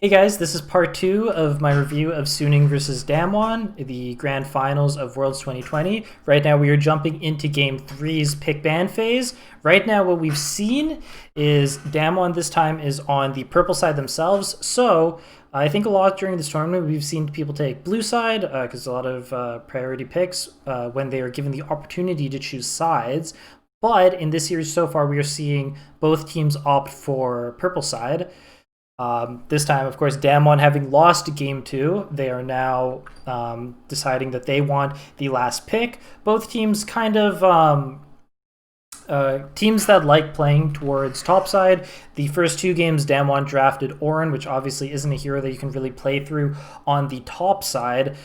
Hey guys, this is part two of my review of Suning versus Damwon, the grand finals of Worlds 2020. Right now we are jumping into game three's pick ban phase. Right now what we've seen is Damwon this time is on the purple side themselves. So I think a lot during this tournament we've seen people take blue side because a lot of priority picks when they are given the opportunity to choose sides. But in this series so far we are seeing both teams opt for purple side. This time, of course, Damwon having lost game two, they are now deciding that they want the last pick. Both teams kind of teams that like playing towards topside. The first two games, Damwon drafted Orin, which obviously isn't a hero that you can really play through on the top side.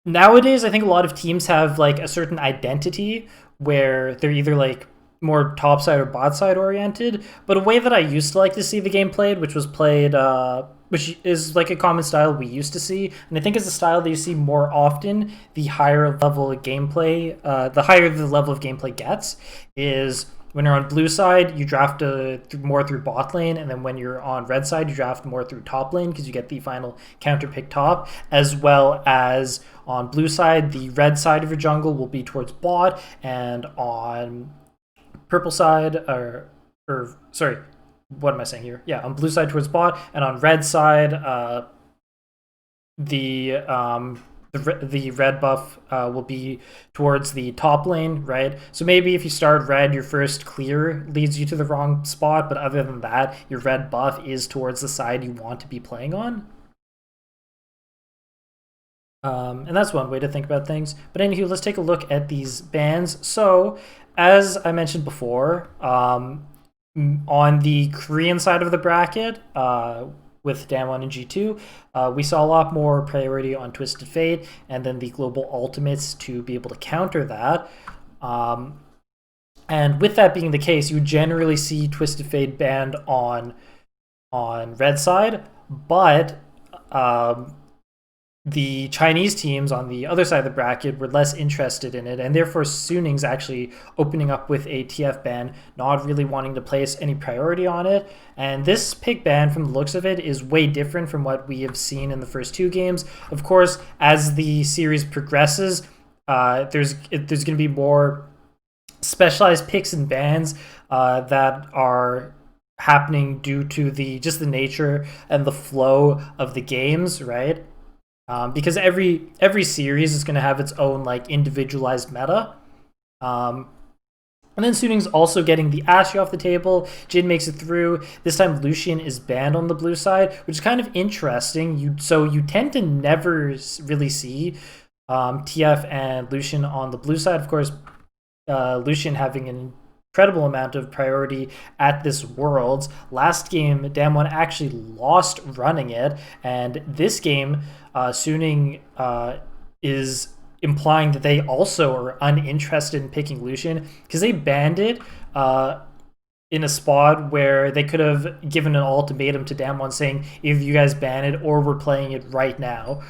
Nowadays, I think a lot of teams have like a certain identity where they're either like more top side or bot side oriented. But a way that I used to like to see the game played, which was played, which is like a common style we used to see, and I think is a style that you see more often the higher level of gameplay, the higher the level of gameplay gets, is when you're on blue side, you draft more through bot lane, and then when you're on red side, you draft more through top lane because you get the final counter pick top, as well as on blue side, the red side of your jungle will be towards bot, and on purple side, or sorry, what am I saying here? Yeah, on blue side towards bot, and on red side, the red buff will be towards the top lane, right? So maybe if you start red, your first clear leads you to the wrong spot, but other than that, your red buff is towards the side you want to be playing on. And that's one way to think about things. But anywho, let's take a look at these bans. So, as I mentioned before, on the Korean side of the bracket, with Damwon and G2, we saw a lot more priority on Twisted Fate and then the global ultimates to be able to counter that. And with that being the case, you generally see Twisted Fate banned on red side, but the Chinese teams on the other side of the bracket were less interested in it, and therefore Suning's actually opening up with a TF ban, not really wanting to place any priority on it. And this pick ban, from the looks of it, is way different from what we have seen in the first two games. Of course, as the series progresses, there's going to be more specialized picks and bans that are happening due to just the nature and the flow of the games, right? Because every series is going to have its own like individualized meta. And then Suning's also getting the Ashe off the table. Jin makes it through. This time Lucian is banned on the blue side, which is kind of interesting. So you tend to never really see TF and Lucian on the blue side. Of course, Lucian having an incredible amount of priority at this Worlds. Last game, Damwon actually lost running it, and this game, Suning is implying that they also are uninterested in picking Lucian because they banned it in a spot where they could have given an ultimatum to Damwon saying either you guys ban it or we're playing it right now.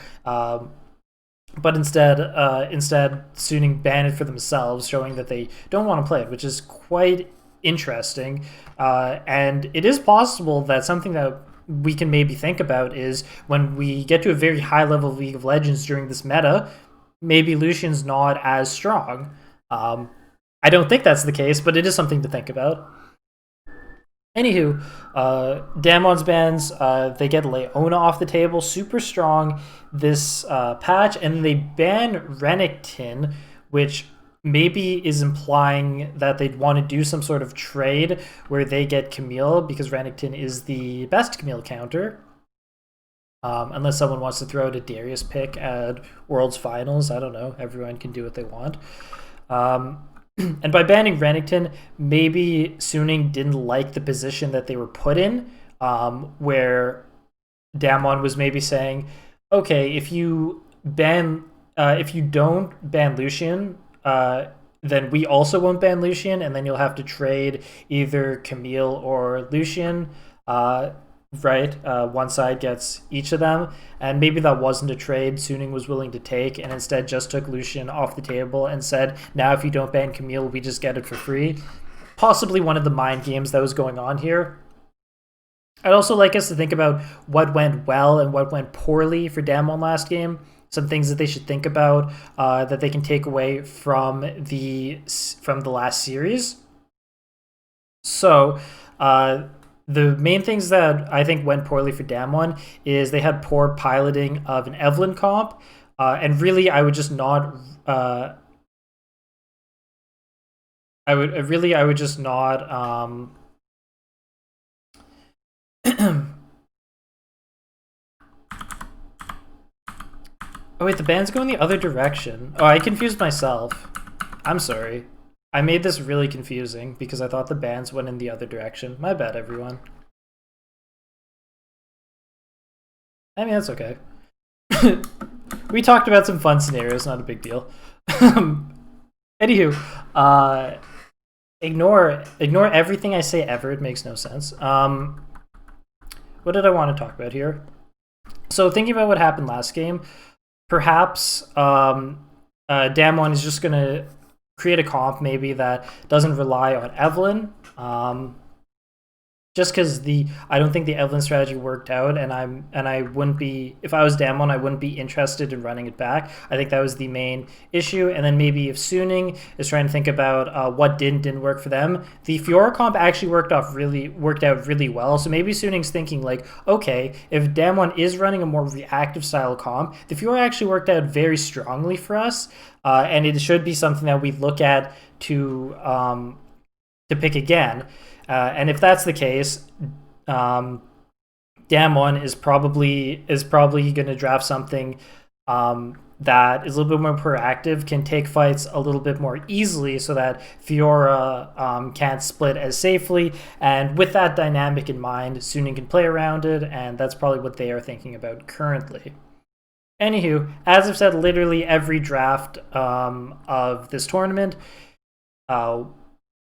But instead, Suning banned it for themselves, showing that they don't want to play it, which is quite interesting. And it is possible that something that we can maybe think about is when we get to a very high level of League of Legends during this meta, maybe Lucian's not as strong. I don't think that's the case, but it is something to think about. Anywho, Damwon's bans, they get Leona off the table, super strong this patch, and they ban Renekton, which maybe is implying that they'd want to do some sort of trade where they get Camille, because Renekton is the best Camille counter. Unless someone wants to throw out a Darius pick at Worlds Finals, I don't know, everyone can do what they want. And by banning Renekton, maybe Suning didn't like the position that they were put in, where Damwon was maybe saying, okay, if you don't ban Lucian, then we also won't ban Lucian, and then you'll have to trade either Camille or Lucian. Right, one side gets each of them, and maybe that wasn't a trade Suning was willing to take, and instead just took Lucian off the table and said, now if you don't ban Camille, we just get it for free. Possibly one of the mind games that was going on here. I'd also like us to think about what went well and what went poorly for Damwon last game. Some things that they should think about that they can take away from the last series. So, the main things that I think went poorly for Damwon is they had poor piloting of an Evelyn comp, and really I would just not. I would just not. Oh wait, the band's going the other direction. Oh, I confused myself. I'm sorry. I made this really confusing because I thought the bands went in the other direction. My bad, everyone. I mean, that's okay. We talked about some fun scenarios, not a big deal. Anywho, ignore everything I say ever. It makes no sense. What did I want to talk about here? So thinking about what happened last game, perhaps Damwon is just going to create a comp maybe that doesn't rely on Evelyn. Just because I don't think the Evelyn strategy worked out, and I wouldn't be, if I was Damwon, I wouldn't be interested in running it back. I think that was the main issue. And then maybe if Suning is trying to think about what didn't work for them, the Fiora comp actually worked out really well. So maybe Suning's thinking like, okay, if Damwon is running a more reactive style comp, the Fiora actually worked out very strongly for us, and it should be something that we look at to pick again. And if that's the case, Damwon is probably going to draft something that is a little bit more proactive, can take fights a little bit more easily, so that Fiora can't split as safely. And with that dynamic in mind, Suning can play around it, and that's probably what they are thinking about currently. Anywho, as I've said, literally every draft of this tournament,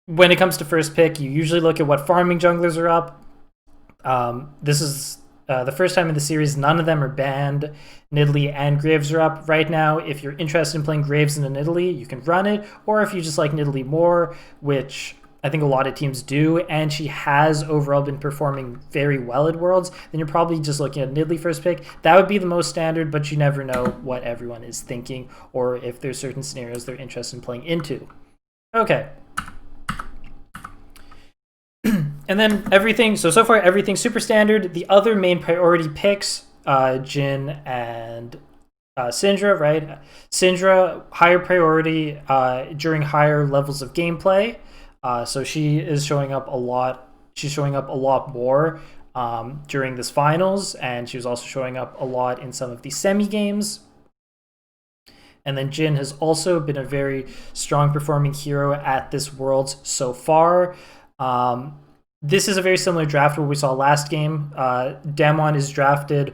when it comes to first pick, you usually look at what farming junglers are up. This is the first time in the series none of them are banned. Nidalee and Graves are up right now. If you're interested in playing Graves into Nidalee, you can run it. Or if you just like Nidalee more, which I think a lot of teams do, and she has overall been performing very well at Worlds, then you're probably just looking at Nidalee first pick. That would be the most standard, but you never know what everyone is thinking or if there's certain scenarios they're interested in playing into. Okay. And then everything, so far everything's super standard. The other main priority picks, Jin and Syndra, right? Syndra, higher priority during higher levels of gameplay. So she is showing up a lot. She's showing up a lot more during this finals, and she was also showing up a lot in some of the semi games. And then Jin has also been a very strong performing hero at this Worlds so far. This is a very similar draft to what we saw last game. Damwon has drafted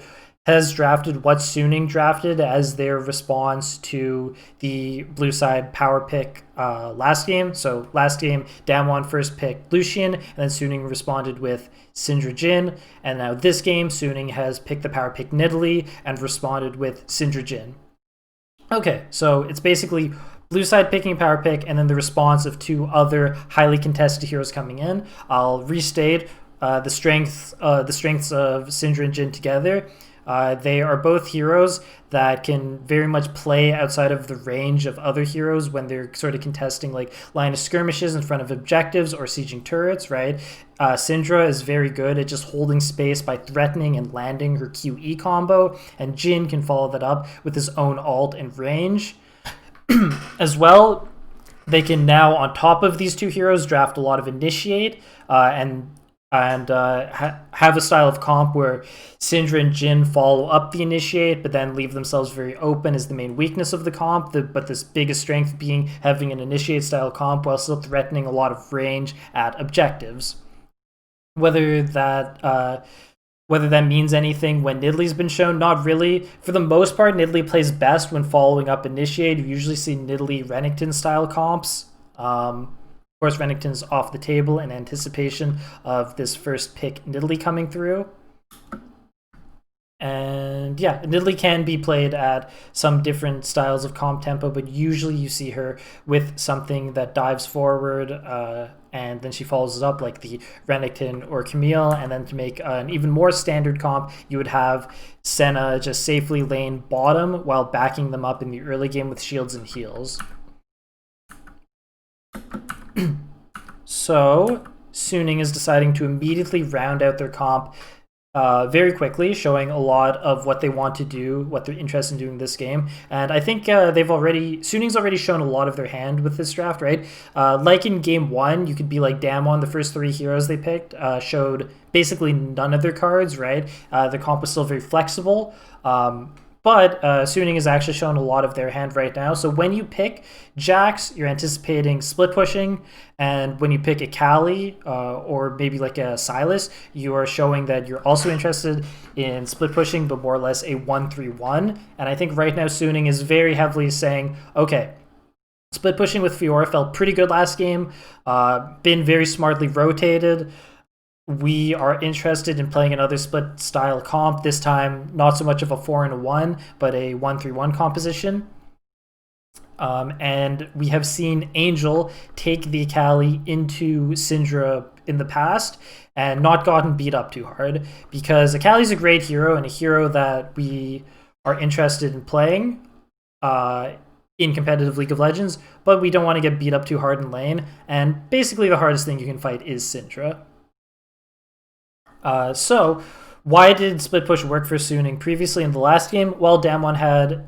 what Suning drafted as their response to the blue side power pick last game. So last game, Damwon first picked Lucian, and then Suning responded with Syndra Jin. And now this game, Suning has picked the power pick Nidalee and responded with Syndra Jin. Okay, so it's basically blue side picking power pick, and then the response of two other highly contested heroes coming in. I'll restate the strengths of Syndra and Jin together. They are both heroes that can very much play outside of the range of other heroes when they're sort of contesting like line of skirmishes in front of objectives or sieging turrets, right? Syndra is very good at just holding space by threatening and landing her QE combo, and Jin can follow that up with his own ult and range. As well, they can now, on top of these two heroes, draft a lot of Initiate and have a style of comp where Syndra and Jin follow up the Initiate, but then leave themselves very open as the main weakness of the comp, but this biggest strength being having an Initiate style comp while still threatening a lot of range at objectives. Whether that means anything when Nidalee's been shown, not really. For the most part, Nidalee plays best when following up Initiate. You usually see Nidalee Renekton style comps. Of course, Renekton's off the table in anticipation of this first pick Nidalee coming through. And yeah, Nidalee can be played at some different styles of comp tempo, but usually you see her with something that dives forward and then she follows it up like the Renekton or Camille, and then to make an even more standard comp, you would have Senna just safely lane bottom while backing them up in the early game with shields and heals. So Suning is deciding to immediately round out their comp very quickly, showing a lot of what they want to do, what they're interested in doing this game. And I think Suning's already shown a lot of their hand with this draft, right? Like in game 1, you could be like Damwon, the first 3 heroes they picked showed basically none of their cards, right? The comp was still very flexible. But Suning has actually shown a lot of their hand right now. So when you pick Jax, you're anticipating split pushing. And when you pick a Kali or maybe like a Silas, you are showing that you're also interested in split pushing, but more or less a 1-3-1. And I think right now Suning is very heavily saying, okay, split pushing with Fiora felt pretty good last game, been very smartly rotated. We are interested in playing another split style comp, this time not so much of a 4-1, but a 1-3-1 composition. And we have seen Angel take the Akali into Syndra in the past and not gotten beat up too hard, because Akali's a great hero and a hero that we are interested in playing in competitive League of Legends, but we don't want to get beat up too hard in lane, and basically the hardest thing you can fight is Syndra. So why did split push work for Suning previously in the last game? Well, Damwon had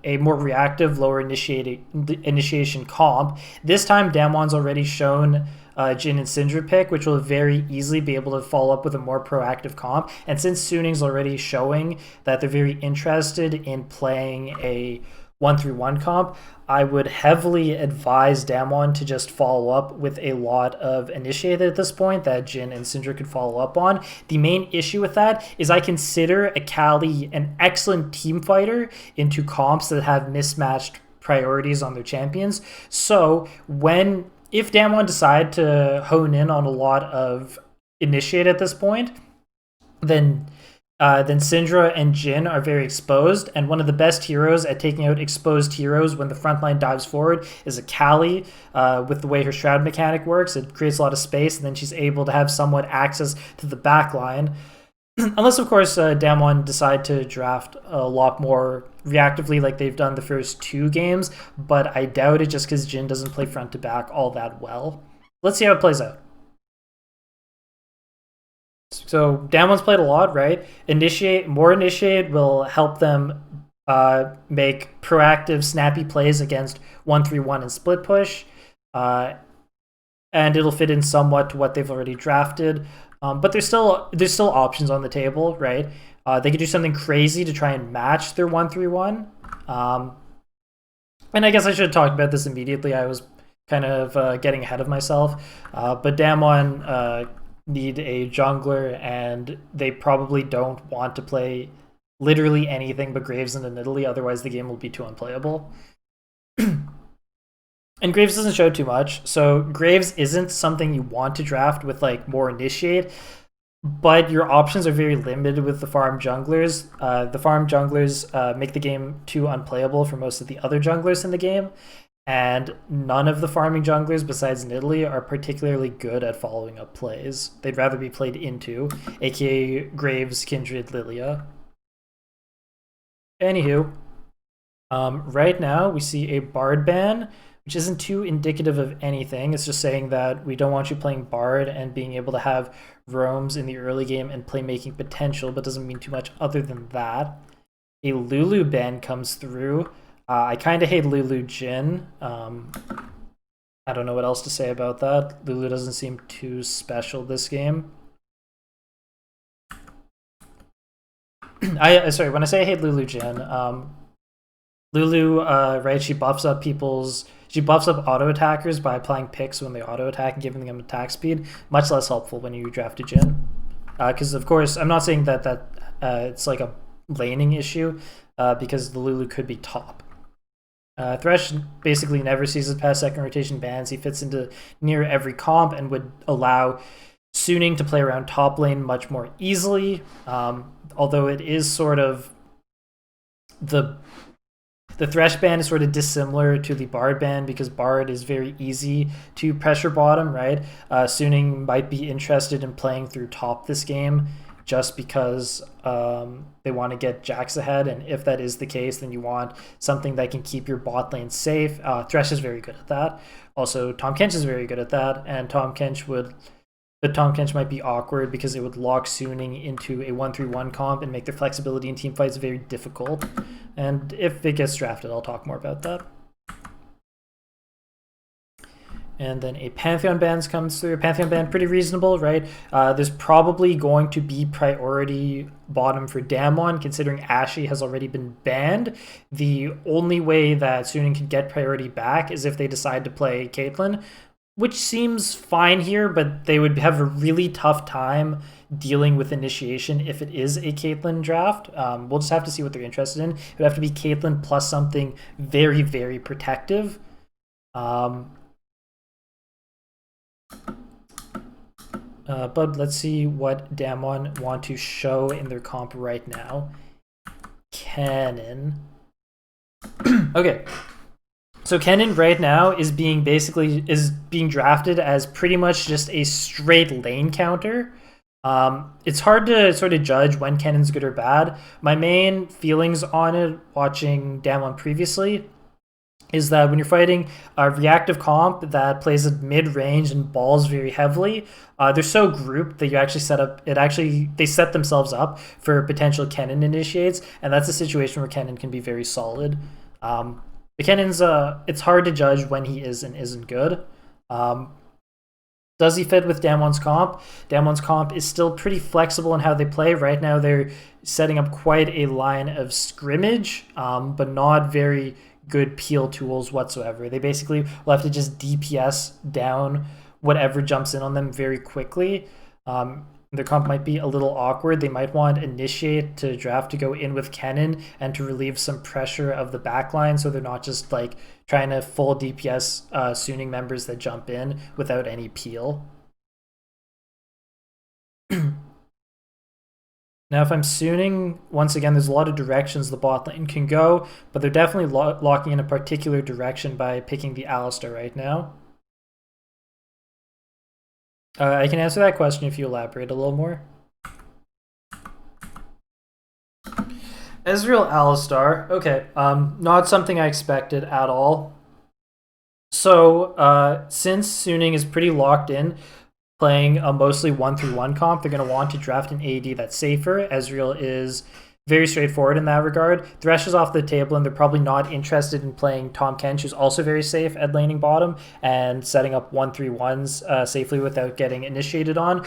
a more reactive, lower initiation comp. This time, Damwon's already shown Jhin and Syndra pick, which will very easily be able to follow up with a more proactive comp. And since Suning's already showing that they're very interested in playing a 1-3-1 comp, I would heavily advise Damwon to just follow up with a lot of initiated at this point that Jhin and Syndra could follow up on. The main issue with that is I consider Akali an excellent team fighter into comps that have mismatched priorities on their champions. So if Damwon decide to hone in on a lot of initiate at this point, then Syndra and Jhin are very exposed, and one of the best heroes at taking out exposed heroes when the front line dives forward is Akali. With the way her Shroud mechanic works, it creates a lot of space, and then she's able to have somewhat access to the back line. Unless, of course, Damwon decide to draft a lot more reactively like they've done the first 2 games, but I doubt it just because Jhin doesn't play front to back all that well. Let's see how it plays out. So Damwon's played a lot, right? More initiate will help them make proactive, snappy plays against 1-3-1 and split push, and it'll fit in somewhat to what they've already drafted. But there's still options on the table, right? They could do something crazy to try and match their 1-3-1. And I guess I should have talked about this immediately. I was kind of getting ahead of myself. But Damwon need a jungler, and they probably don't want to play literally anything but Graves and Nidalee, otherwise the game will be too unplayable. And Graves doesn't show too much, so Graves isn't something you want to draft with like more initiate, but your options are very limited with the farm junglers. The farm junglers make the game too unplayable for most of the other junglers in the game, and none of the farming junglers besides Nidalee are particularly good at following up plays. They'd rather be played into, aka Graves, Kindred, Lilia. Anywho, right now we see a Bard ban, which isn't too indicative of anything. It's just saying that we don't want you playing Bard and being able to have roams in the early game and playmaking potential, but doesn't mean too much other than that. A Lulu ban comes through. I kind of hate Lulu Jhin. I don't know what else to say about that. Lulu doesn't seem too special this game. Sorry, when I say I hate Lulu Jhin, Lulu, right, she buffs up auto attackers by applying picks when they auto attack and giving them attack speed. Much less helpful when you draft a Jhin. Because of course, I'm not saying that it's like a laning issue, because the Lulu could be top. Thresh basically never sees it past second rotation bans. He fits into near every comp and would allow Suning to play around top lane much more easily, although it is sort of the The Thresh ban is sort of dissimilar to the Bard ban because Bard is very easy to pressure bottom, right? Suning might be interested in playing through top this game just because they want to get Jax ahead, and if that is the case, then you want something that can keep your bot lane safe. Thresh is very good at that. Also, Tahm Kench is very good at that, and Tahm Kench might be awkward because it would lock Suning into a 1-3-1 comp and make their flexibility in team fights very difficult. And if it gets drafted, I'll talk more about that. And then a Pantheon ban comes through. A Pantheon ban, pretty reasonable, right? There's probably going to be priority bottom for Damwon, considering Ashe has already been banned. The only way that Suning can get priority back is if they decide to play Caitlyn, which seems fine here, but they would have a really tough time dealing with initiation if it is a Caitlyn draft. We'll just have to see what they're interested in. It would have to be Caitlyn plus something very, very protective. But let's see what Damwon want to show in their comp right now. Kennen. Okay. So Kennen right now is being drafted as pretty much just a straight lane counter. It's hard to sort of judge when Kennen's good or bad. My main feelings on it, watching Damwon previously, is that when you're fighting a reactive comp that plays at mid-range and balls very heavily, they're so grouped that you actually they set themselves up for potential Kennen initiates, and that's a situation where Kennen can be very solid. But Kennen's it's hard to judge when he is and isn't good. Does he fit with Damwon's comp? Damwon's comp is still pretty flexible in how they play. Right now they're setting up quite a line of scrimmage, but not very good peel tools whatsoever. They basically will have to just DPS down whatever jumps in on them very quickly. Their comp might be a little awkward. They might want Initiate to draft to go in with Kennen and to relieve some pressure of the backline, so they're not just like trying to full DPS Suning members that jump in without any peel. Now, if I'm Suning, once again, there's a lot of directions the bot lane can go, but they're definitely locking in a particular direction by picking the Alistar right now. I can answer that question if you elaborate a little more. Ezreal Alistar, okay, not something I expected at all. So, since Suning is pretty locked in, playing a mostly 1-3-1 comp, they're going to want to draft an AD that's safer. Ezreal is very straightforward in that regard. Thresh is off the table, and they're probably not interested in playing Tahm Kench, who's also very safe at laning bottom and setting up 1-3-1s safely without getting initiated on.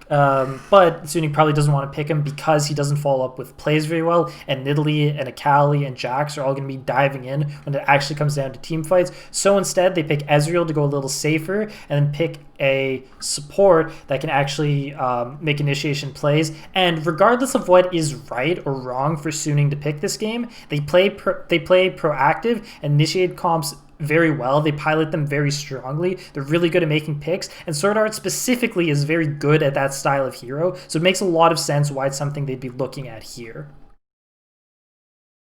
But Suning probably doesn't want to pick him because he doesn't follow up with plays very well, and Nidalee and Akali and Jax are all going to be diving in when it actually comes down to team fights. So instead, they pick Ezreal to go a little safer, and then pick a support that can actually make initiation plays. And regardless of what is right or wrong for Suning to pick this game, they play proactive and initiate comps very well. They pilot them very strongly. They're really good at making picks, and Sword Art specifically is very good at that style of hero, so it makes a lot of sense why it's something they'd be looking at here.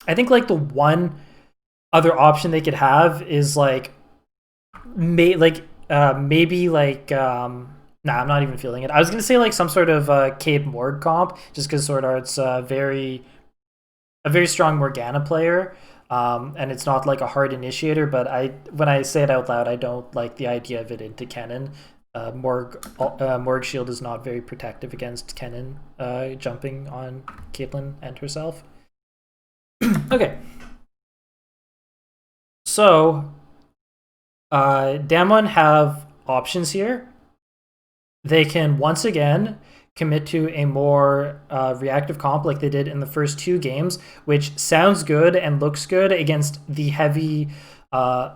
I think like the one other option they could have is like maybe like nah, I'm not even feeling it. I was gonna say like some sort of Cade Morg comp, just because Sword Art's a very strong Morgana player. And it's not like a hard initiator, but when I say it out loud, I don't like the idea of it into Kennen. Morg shield is not very protective against Kennen jumping on Caitlyn and herself. Okay. So, Damwon have options here. They can once again commit to a more reactive comp like they did in the first two games, which sounds good and looks good against the heavy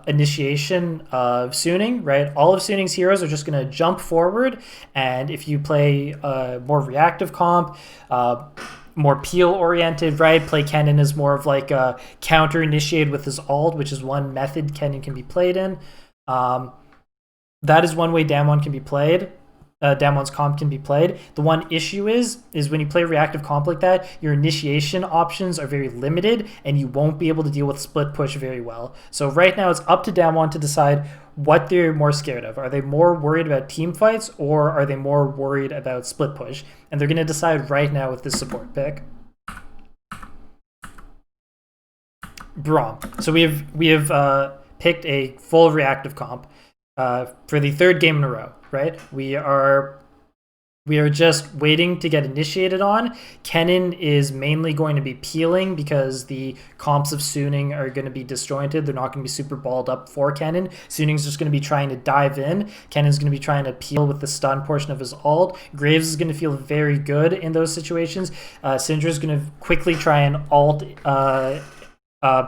initiation of Suning, right? All of Suning's heroes are just going to jump forward, and if you play a more reactive comp, more peel-oriented, right? Play Kennen as more of like a counter-initiate with his ult, which is one method Kennen can be played in. That is one way Damwon can be played. Damwon's comp can be played. The one issue is when you play reactive comp like that, your initiation options are very limited, and you won't be able to deal with split push very well. So right now, it's up to Damwon to decide what they're more scared of. Are they more worried about team fights, or are they more worried about split push? And they're going to decide right now with this support pick. Braum. So we have picked a full reactive comp for the third game in a row. Right? We are just waiting to get initiated on. Kennen is mainly going to be peeling because the comps of Suning are going to be disjointed. They're not going to be super balled up for Kennen. Suning's just going to be trying to dive in. Kennen's going to be trying to peel with the stun portion of his ult. Graves is going to feel very good in those situations. Syndra's going to quickly try and ult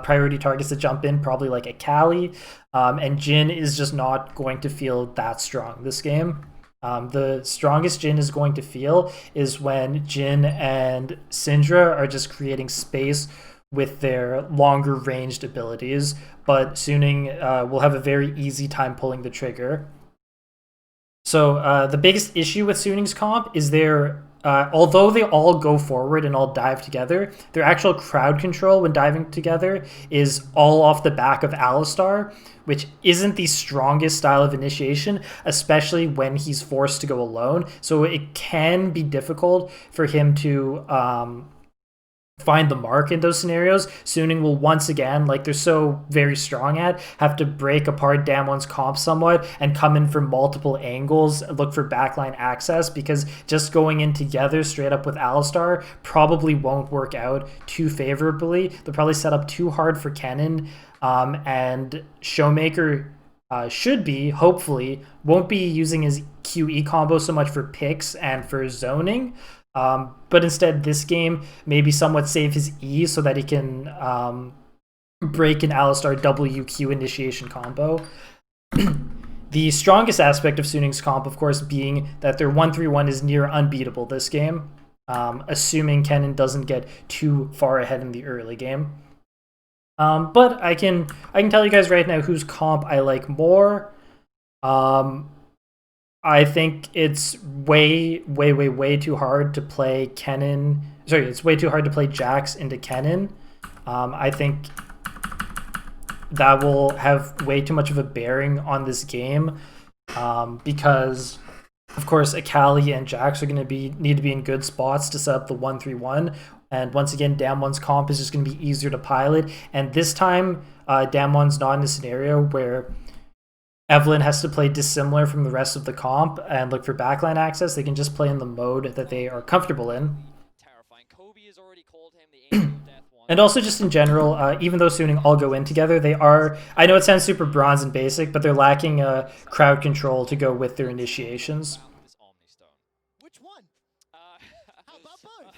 priority targets to jump in, probably like a Kali. And Jhin is just not going to feel that strong this game. The strongest Jhin is going to feel is when Jhin and Syndra are just creating space with their longer ranged abilities, but Suning will have a very easy time pulling the trigger. So the biggest issue with Suning's comp is although they all go forward and all dive together, their actual crowd control when diving together is all off the back of Alistar, which isn't the strongest style of initiation, especially when he's forced to go alone. So it can be difficult for him to find the mark in those scenarios. Suning will once again, like they're so very strong at, have to break apart Damwon's comp somewhat and come in from multiple angles, look for backline access, because just going in together straight up with Alistar probably won't work out too favorably. They'll probably set up too hard for Kennen, and Showmaker should be, hopefully, won't be using his QE combo so much for picks and for zoning. But instead, this game maybe somewhat save his E so that he can break an Alistar WQ initiation combo. The strongest aspect of Suning's comp, of course, being that their 1-3-1 is near unbeatable this game, assuming Kennen doesn't get too far ahead in the early game. But I can tell you guys right now whose comp I like more. I think it's way too hard to play Kennen. Sorry, it's way too hard to play Jax into Kennen. I think that will have way too much of a bearing on this game, because, of course, Akali and Jax are going to need to be in good spots to set up the 1-3-1. And once again, Damwon's comp is just going to be easier to pilot. And this time, Damwon's not in a scenario where Evelynn has to play dissimilar from the rest of the comp and look for backline access. They can just play in the mode that they are comfortable in. And also just in general, even though Suning all go in together, they are, I know it sounds super bronze and basic, but they're lacking crowd control to go with their initiations. Which one? How about both?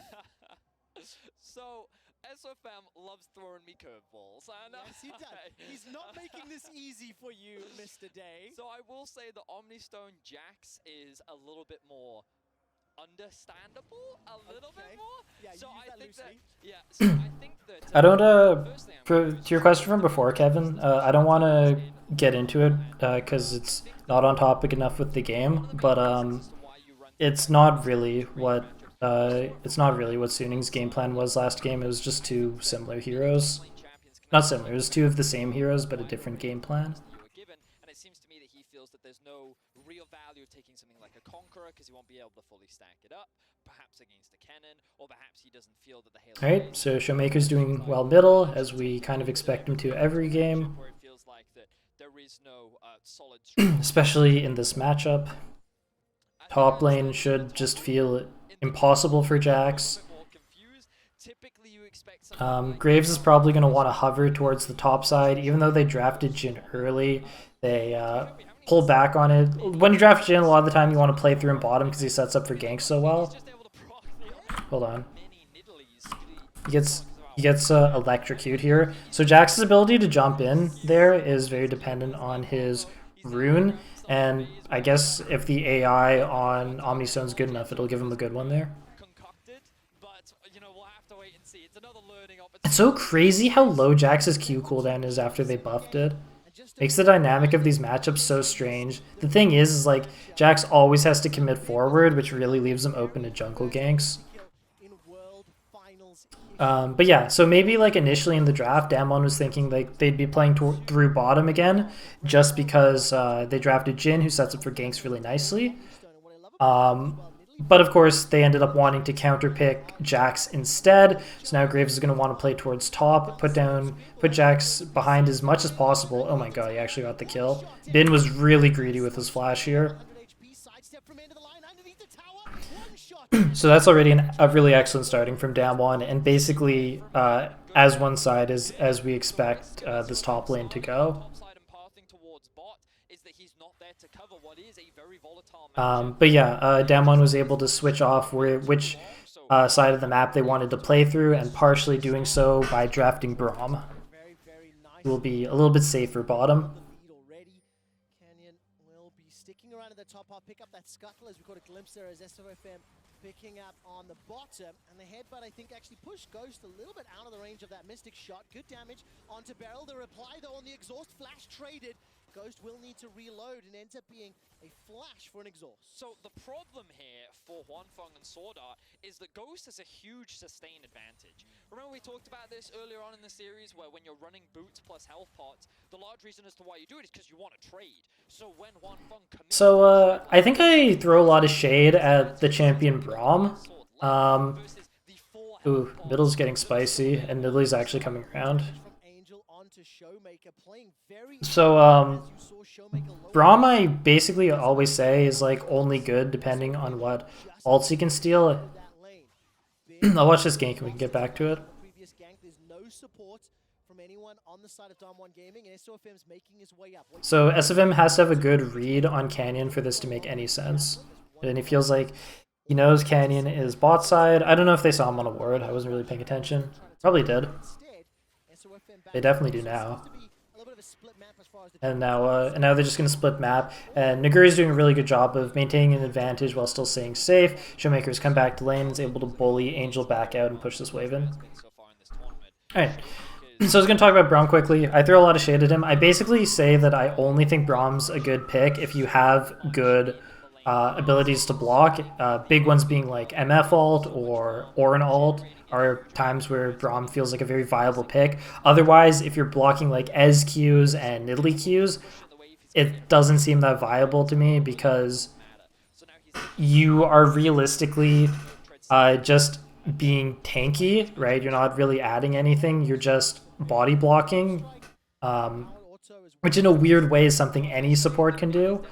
So, SOFM loves throwing me curveballs. Yes, he does. He's not making this easy for you, Mr. Day. So I will say the Omnistone Jax is a little bit more understandable, a little bit more. Yeah, so I think loosely. that, yeah. So I think that I don't. To your question from before, Kevin, I don't want to get into it because it's not on topic enough with the game. But it's not really what Suning's game plan was last game. It was just two similar heroes. Not similar. It was two of the same heroes, but a different game plan. And it seems to me that he feels that there's no real value of taking something like a Conqueror because he won't be able to fully stack it up, perhaps against a Kennen, or perhaps he doesn't feel that the Halo. Alright, so Showmaker's doing well middle, as we kind of expect him to every game. Where it feels like that there is no solid especially in this matchup. Top lane should just feel impossible for Jax. Graves is probably going to want to hover towards the top side, even though they drafted Jhin early. They pull back on it. When you draft Jhin, a lot of the time you want to play through him bottom because he sets up for ganks so well. Hold on. He gets electrocute here. So Jax's ability to jump in there is very dependent on his rune, and I guess if the AI on Omnistone's good enough, it'll give him a good one there. It's so crazy how low Jax's Q cooldown is after they buffed it. Makes the dynamic of these matchups so strange. The thing is like Jax always has to commit forward, which really leaves him open to jungle ganks. But yeah, so maybe like initially in the draft, Damwon was thinking like they'd be playing through bottom again, just because they drafted Jhin, who sets up for ganks really nicely. But of course, they ended up wanting to counterpick Jax instead. So now Graves is going to want to play towards top, put Jax behind as much as possible. Oh my god, he actually got the kill. Bin was really greedy with his flash here. So that's already a really excellent starting from Damwon, and basically as one side as we expect this top lane to go. But yeah, Damwon was able to switch off which side of the map they wanted to play through, and partially doing so by drafting Braum. It will be a little bit safer bottom. Sticking around at the top, I'll pick up that scuttle as we got a glimpse there as SOFM picking up on the bottom, and the headbutt I think actually pushed Ghost a little bit out of the range of that Mystic shot. Good damage onto Beryl. The reply though on the exhaust flash traded. Ghost will need to reload and ends up being a flash for an exhaust. So the problem here for Huanfeng and Sword Art is that Ghost has a huge sustain advantage. Remember we talked about this earlier on in the series where when you're running boots plus health pots, the large reason as to why you do it is because you want to trade. So when Huanfeng commits... So I think I throw a lot of shade at the champion Braum. Ooh, middle's getting spicy and Nidalee's actually coming around. So Braum I basically always say is like only good depending on what ults he can steal. I'll watch this gank and we can get back to it. So SFM has to have a good read on Canyon for this to make any sense. And he feels like he knows Canyon is bot side. I don't know if they saw him on a ward. I wasn't really paying attention. Probably did. They definitely do now. And now they're just going to split map. And Naguri's doing a really good job of maintaining an advantage while still staying safe. Showmaker's come back to lane, is able to bully Angel back out and push this wave in. Alright, so I was going to talk about Braum quickly. I throw a lot of shade at him. I basically say that I only think Braum's a good pick if you have good abilities to block. Big ones being like MF ult or an ult are times where Braum feels like a very viable pick. Otherwise, if you're blocking like Ez Qs and Nidalee Qs, it doesn't seem that viable to me because you are realistically just being tanky, right? You're not really adding anything. You're just body blocking, which in a weird way is something any support can do.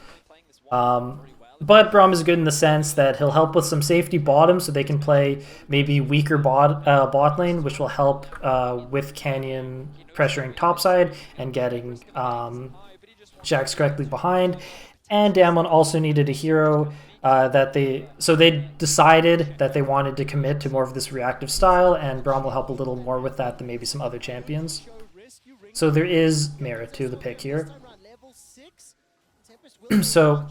But Braum is good in the sense that he'll help with some safety bottom so they can play maybe weaker bot lane, which will help with Canyon pressuring topside and getting Jax correctly behind. And Damwon also needed a hero so they decided that they wanted to commit to more of this reactive style, and Braum will help a little more with that than maybe some other champions. So there is merit to the pick here. So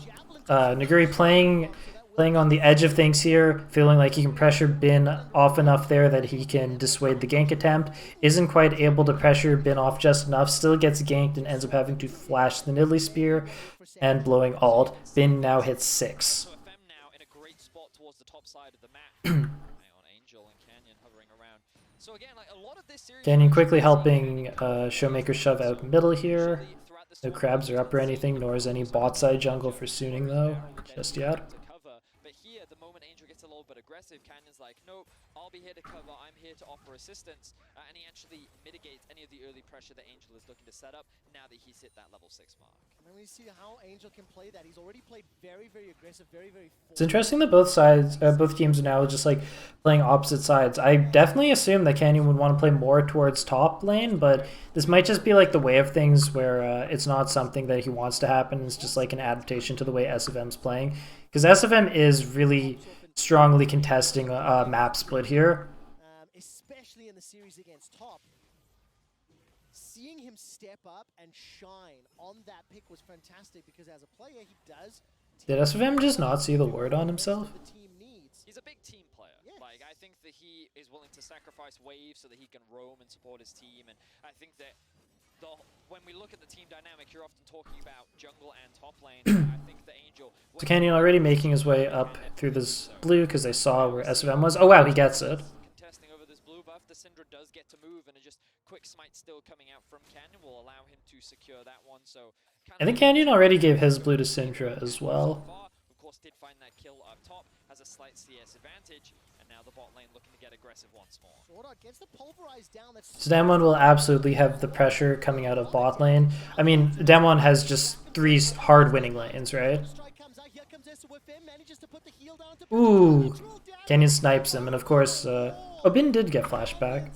Naguri playing on the edge of things here, feeling like he can pressure Bin off enough there that he can dissuade the gank attempt. Isn't quite able to pressure Bin off just enough, still gets ganked and ends up having to flash the Nidalee spear and blowing ult. Bin now hits 6. Canyon quickly helping Showmaker shove out middle here. No crabs are up or anything, nor is any bot side jungle for Suning though, just yet. But here, the moment Angel gets a little bit aggressive, Canyon's like, nope, I'll be here to cover, I'm here to offer assistance, and he actually mitigates any of the early pressure that Angel is looking to set up now that he's hit that level 6 mark. And we see how Angel can play that. He's already played very, very aggressive, very, very... It's interesting that both teams are now just like playing opposite sides. I definitely assume that Canyon would want to play more towards top lane, but this might just be like the way of things where it's not something that he wants to happen. It's just like an adaptation to the way SFM's playing. Because SFM is really strongly contesting a map split here. Especially in the series against top. Seeing him step up and shine on that pick was fantastic because as a player he does... Did SFM just not see the word on himself? He's a big team player. Yes. Like, I think that he is willing to sacrifice waves so that he can roam and support his team, and I think that when we look at the team dynamic, you're often talking about jungle and top lane. I think the Angel. So Canyon already making his way up through this blue because they saw where SFM was. Oh wow, he gets it. Contesting over this blue buff, the Syndra does get to move, and just quick smite still coming out from Canyon will allow him to secure that one. So I think Canyon already gave his blue to Syndra as well. Of course, did find that kill up top, has a slight CS advantage, and now the bot lane looking to get aggressive once more. So Damwon will absolutely have the pressure coming out of bot lane. I mean, Damwon has just 3 hard winning lanes, right? Ooh, Canyon snipes him, and of course, Bin did get flashback.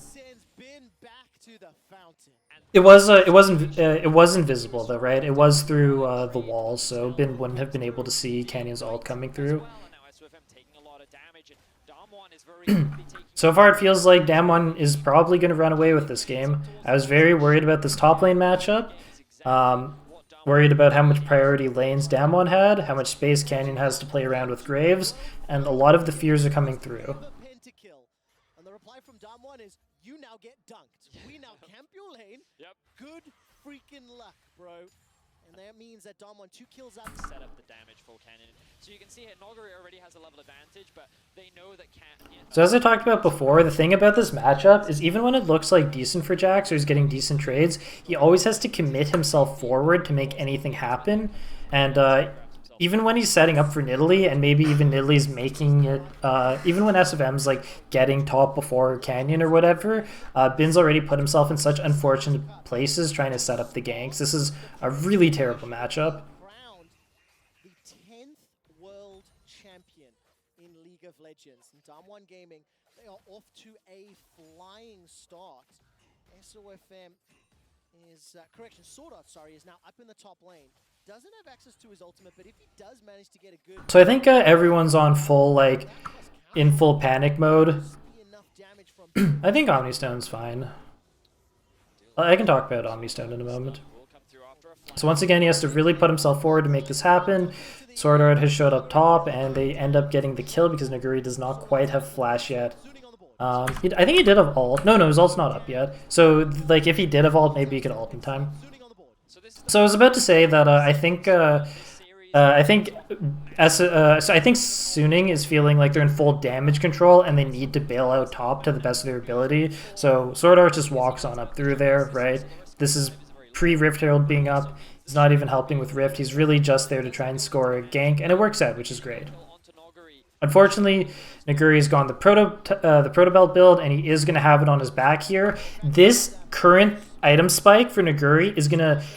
It was invisible though, right? It was through the wall, so Bin wouldn't have been able to see Canyon's ult coming through. So far, it feels like Damwon is probably going to run away with this game. I was very worried about this top lane matchup. Worried about how much priority lanes Damwon had, how much space Canyon has to play around with Graves, and a lot of the fears are coming through. And the reply from Damwon is, "You now get dunked. We now camp your lane. Yep. Good freaking luck, bro." And that means that Damwon 2 kills up. Set up the damage for Canyon. So you can see here, Nogari already has a level advantage, but they know that Canyon... So as I talked about before, the thing about this matchup is even when it looks like decent for Jax or he's getting decent trades, he always has to commit himself forward to make anything happen. And even when he's setting up for Nidalee, and maybe even Nidalee's making it, even when SFM's like getting top before Canyon or whatever, Bin's already put himself in such unfortunate places trying to set up the ganks. This is a really terrible matchup. Crowned the 10th world champion in League of Legends. And Damwon Gaming, they are off to a flying start. SOFM is, Sword Art, sorry, is now up in the top lane. Doesn't have access to his ultimate, but if he does manage to get a good... So I think everyone's on full, like, in full panic mode. I think Omnistone's fine. I can talk about Omnistone in a moment. So once again, he has to really put himself forward to make this happen. Sword Art has showed up top, and they end up getting the kill because Naguri does not quite have flash yet. I think he did have ult. No, his ult's not up yet. So, like, if he did have ult, maybe he could ult in time. So I was about to say that I think Suning is feeling like they're in full damage control and they need to bail out top to the best of their ability. So Sword Art just walks on up through there, right? This is pre-Rift Herald being up. He's not even helping with Rift. He's really just there to try and score a gank, and it works out, which is great. Unfortunately, Naguri's gone the proto belt build, and he is going to have it on his back here. This current item spike for Naguri is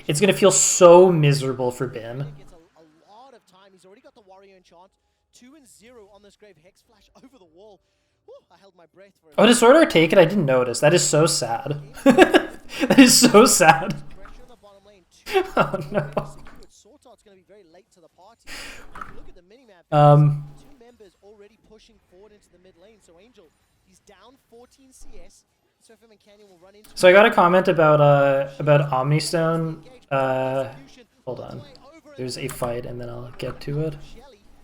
it's gonna feel so miserable for Bin. Gets a lot of time. He's already got the warrior enchant. 2 and 0 on this grave hex flash over the wall. Whew, I held my breath for a Oh, did Sword Art take it? I didn't notice. That is so sad. That is so sad. pressure on the bottom lane. Oh no. Sword Art's going to be very late to the party. If you look at the minimap, 2 members already pushing forward into the mid lane. So Angel, he's down 14 CS. SOFM and Canyon will run into... So I got a comment about Omnistone. Hold on. There's a fight, and then I'll get to it.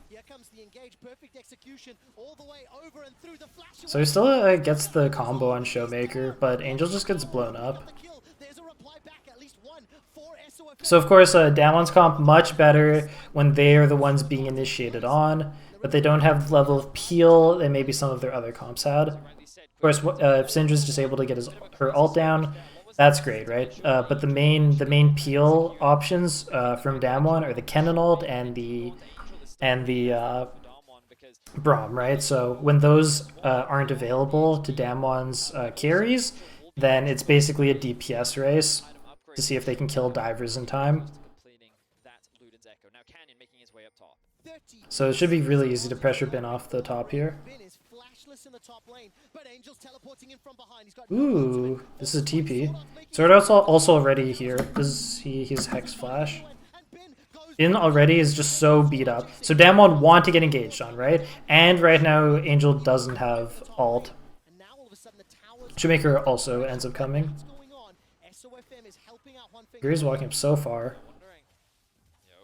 Here comes the engage, perfect execution all the way over and through the flash. So he still gets the combo on Showmaker, but Angel just gets blown up. There's a reply back, at least one for SOFM. So of course, Damwon's comp much better when they are the ones being initiated on, but they don't have the level of peel that maybe some of their other comps had. Of course, if Syndra's just able to get her ult down, that's great, right? But the main peel options from Damwon are the Kennen ult and the Braum, right? So when those aren't available to Damwon's carries, then it's basically a DPS race to see if they can kill divers in time. So it should be really easy to pressure Bin off the top here. In the top lane, but Angel's teleporting in from behind. He's got Ooh, this is a TP. Sword Art's also already here. He's Hex Flash. Bin already is just so beat up. So Damwon want to get engaged on, right? And right now Angel doesn't have ult. Shoemaker also ends up coming. Greer's walking up so far.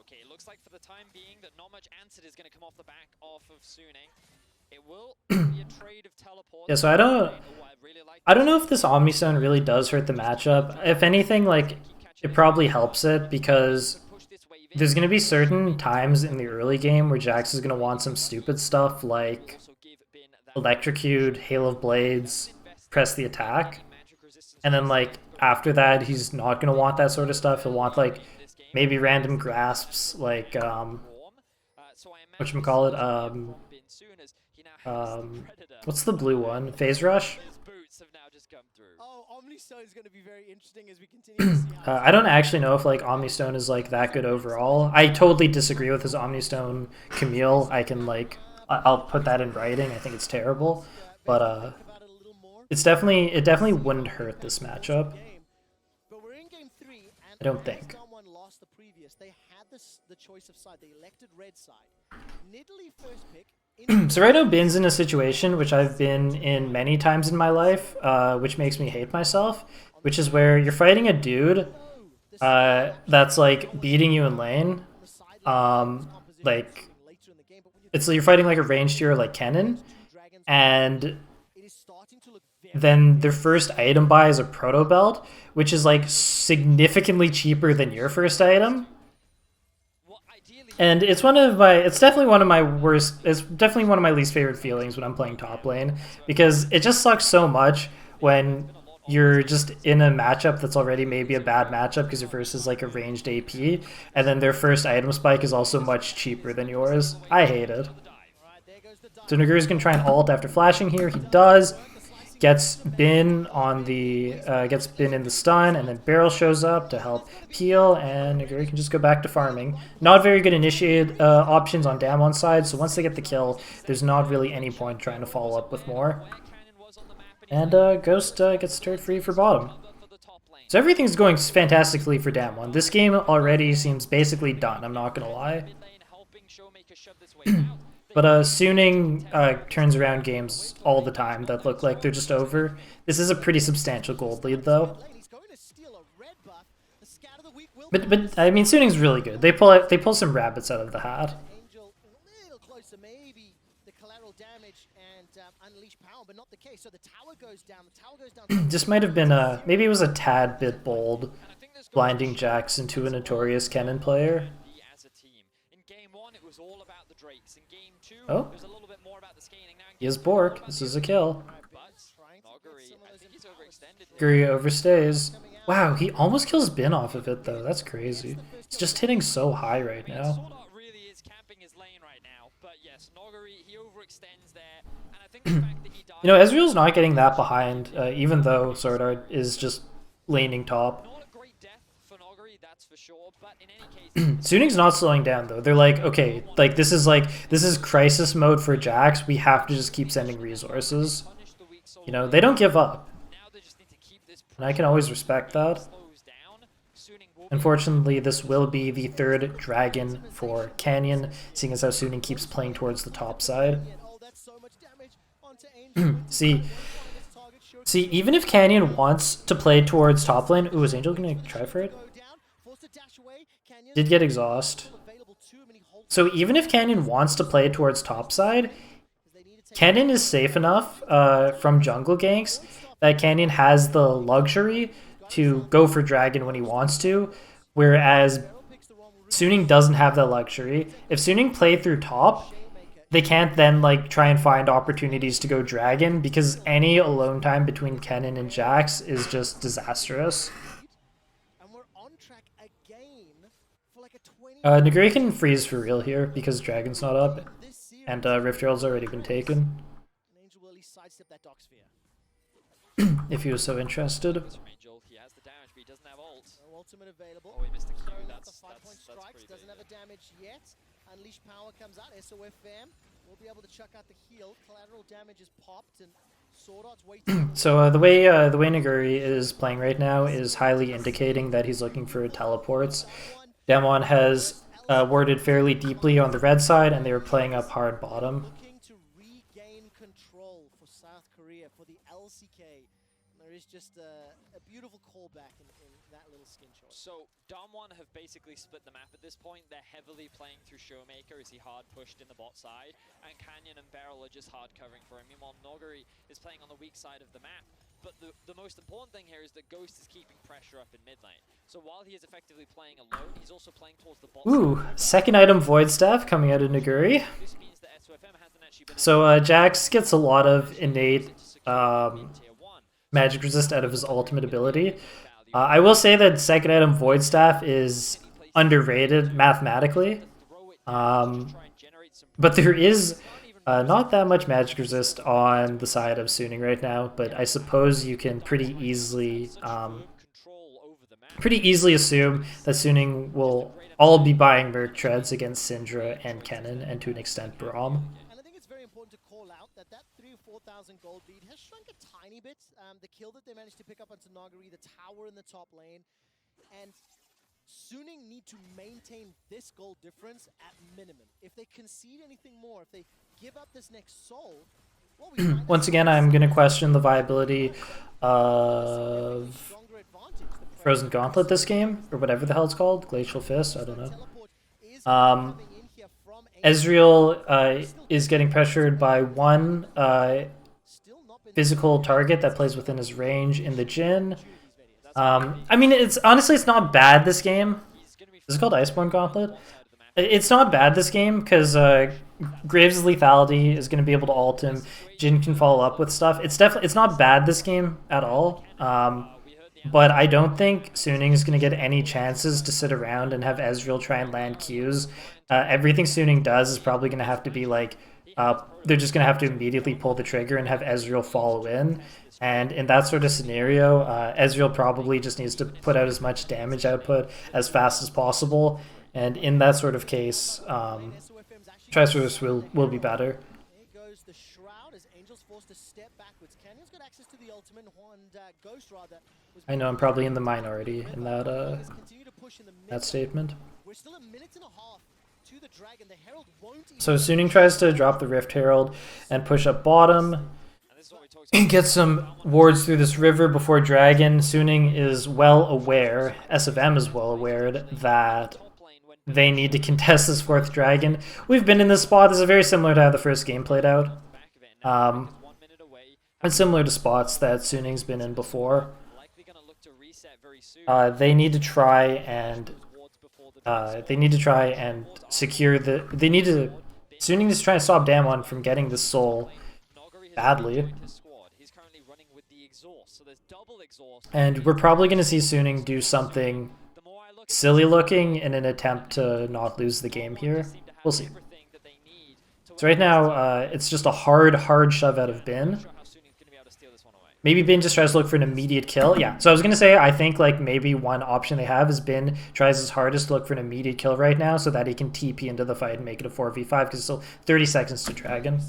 Okay, it looks like for the time being that not much answer is going to come off the back of Suning. It will be a trade of teleport. Yeah, so I don't... I don't know if this Omni Stone really does hurt the matchup. If anything, like, it probably helps it because there's going to be certain times in the early game where Jax is going to want some stupid stuff like Electrocute, Hail of Blades, press the attack. And then, like, after that, he's not going to want that sort of stuff. He'll want, like, maybe random grasps, like, whatchamacallit, what's the blue one? Phase Rush? Oh, Omni Stone is going to be very interesting as we continue to see how I don't actually know if, like, Omni Stone is, like, that good overall. I totally disagree with his Omni Stone Camille. I can, like, I'll put that in writing. I think it's terrible. But, about it a little more. it definitely wouldn't hurt this matchup. But we're in game 3, and I don't think. Damwon lost the previous. They had the choice of side. They elected red side. Nidalee first pick. So right now, Bin's in a situation which I've been in many times in my life, which makes me hate myself, which is where you're fighting a dude that's like beating you in lane. Like it's you're fighting like a ranged hero like Kennen, and then their first item buy is a proto belt, which is like significantly cheaper than your first item. And it's definitely one of my worst, it's definitely one of my least favorite feelings when I'm playing top lane, because it just sucks so much when you're just in a matchup that's already maybe a bad matchup because your first is like a ranged AP, and then their first item spike is also much cheaper than yours. I hate it. So Naguri's gonna try and ult after flashing here. He does. Gets Bin in the stun, and then Barrel shows up to help peel, and Naguri can just go back to farming. Not very good initiated options on Damwon's side, so once they get the kill, there's not really any point trying to follow up with more. And Ghost gets turret free for bottom. So everything's going fantastically for Damwon. This game already seems basically done, I'm not gonna lie. But Suning turns around games all the time that look like they're just over. This is a pretty substantial gold lead, though. But I mean, Suning's really good. They pull some rabbits out of the hat. This might have been maybe it was a tad bit bold, blinding Jax into a notorious Kennen player. Oh, he has Bork. This is a kill. Guri overstays. Wow, he almost kills Bin off of it, though. That's crazy. He's just hitting so high right now. You know, Ezreal's not getting that behind, even though Sword Art is just laning top. Suning's not slowing down though. They're like, okay, this is crisis mode for Jax. We have to just keep sending resources. You know, they don't give up. And I can always respect that. Unfortunately, this will be the third dragon for Canyon, seeing as how Suning keeps playing towards the top side. See, even if Canyon wants to play towards top lane, ooh, is Angel gonna try for it? Did get exhaust. So even if Canyon wants to play towards top side, Canyon is safe enough from jungle ganks that Canyon has the luxury to go for dragon when he wants to, whereas Suning doesn't have that luxury. If Suning play through top, they can't then like try and find opportunities to go dragon, because any alone time between Kennen and Jax is just disastrous. Naguri can freeze for real here because dragon's not up, and Rift Herald's already been taken. If he was so interested. Ultimate available. Oh, he missed the Q. That's 5-point strikes. Doesn't have a damage yet. Unleash power comes out. SOFM will be able to chuck out the heal. Collateral damage is popped, and Sword Art's waiting. So the way Naguri is playing right now is highly indicating that he's looking for teleports. Damwon has warded fairly deeply on the red side, and they were playing up hard bottom. Looking to regain control for South Korea for the LCK. There is just a beautiful callback in that little skin shot. So Damwon have basically split the map at this point. They're heavily playing through Showmaker as he hard pushed in the bot side, and Canyon and Beryl are just hard covering for him. Meanwhile, Noguri is playing on the weak side of the map. But the most important thing here is that Ghost is keeping pressure up in mid lane. So while he is effectively playing alone, he's also playing towards the bot. Ooh, second item Void Staff coming out of Naguri. This means that SOFM hasn't actually been So Jax gets a lot of innate magic resist out of his ultimate ability. I will say that second item Void Staff is underrated mathematically. But there is not that much magic resist on the side of Suning right now, but I suppose you can pretty easily assume that Suning will all be buying Merc Treads against Syndra and Kennen, and to an extent Braum. And I think it's very important to call out that 3,000 or 4,000 gold lead has shrunk a tiny bit. The kill that they managed to pick up onto Nagari, the tower in the top lane, and Suning need to maintain this gold difference at minimum. If they concede anything more, if they give up this next soul, well, we find Once again, I'm going to question the viability of stronger advantage. The Frozen Gauntlet this game, or whatever the hell it's called, Glacial Fist, I don't know. teleport is coming in here from Ezreal is getting pressured by one still not been physical target that plays within his range in the Jhin. I mean, it's honestly, it's not bad this game. Is it called Iceborne Gauntlet? It's not bad this game because Graves' lethality is going to be able to ult him. Jhin can follow up with stuff. It's not bad this game at all. But I don't think Suning is going to get any chances to sit around and have Ezreal try and land Qs. Everything Suning does is probably going to have to be like, they're just going to have to immediately pull the trigger and have Ezreal follow in. And in that sort of scenario, Ezreal probably just needs to put out as much damage output as fast as possible. And in that sort of case, Triceratops will be better. There goes the Shroud as Angel's forced to step backwards. Canyon's got access to the ultimate, and Ghost rather was I know I'm probably in the minority in that continue to push in the mid that statement. We're still a minute and a half to the dragon. The Herald won't even So Suning tries to drop the Rift Herald and push up bottom. Get some wards through this river before Dragon. Suning is well aware, SFM is well aware that they need to contest this fourth Dragon. We've been in this spot. This is very similar to how the first game played out. And similar to spots that Suning's been in before. They need to try and secure the. Suning is trying to stop Damwon from getting the soul badly. And we're probably going to see Suning do something silly looking in an attempt to not lose the game here. We'll see. So right now, it's just a hard shove out of Bin. Maybe Bin just tries to look for an immediate kill. Yeah, so I was going to say, I think like maybe one option they have is Bin tries his hardest to look for an immediate kill right now so that he can TP into the fight and make it a 4v5 because it's still 30 seconds to Dragon.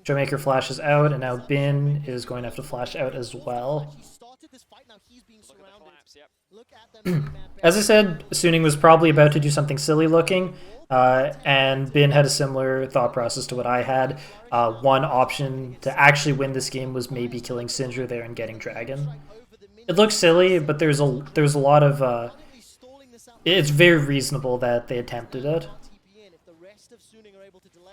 Showmaker flashes out, and now Bin is going to have to flash out as well. As I said, Suning was probably about to do something silly looking, and Bin had a similar thought process to what I had. One option to actually win this game was maybe killing Syndra there and getting Dragon. It looks silly, but there's a lot of... it's very reasonable that they attempted it.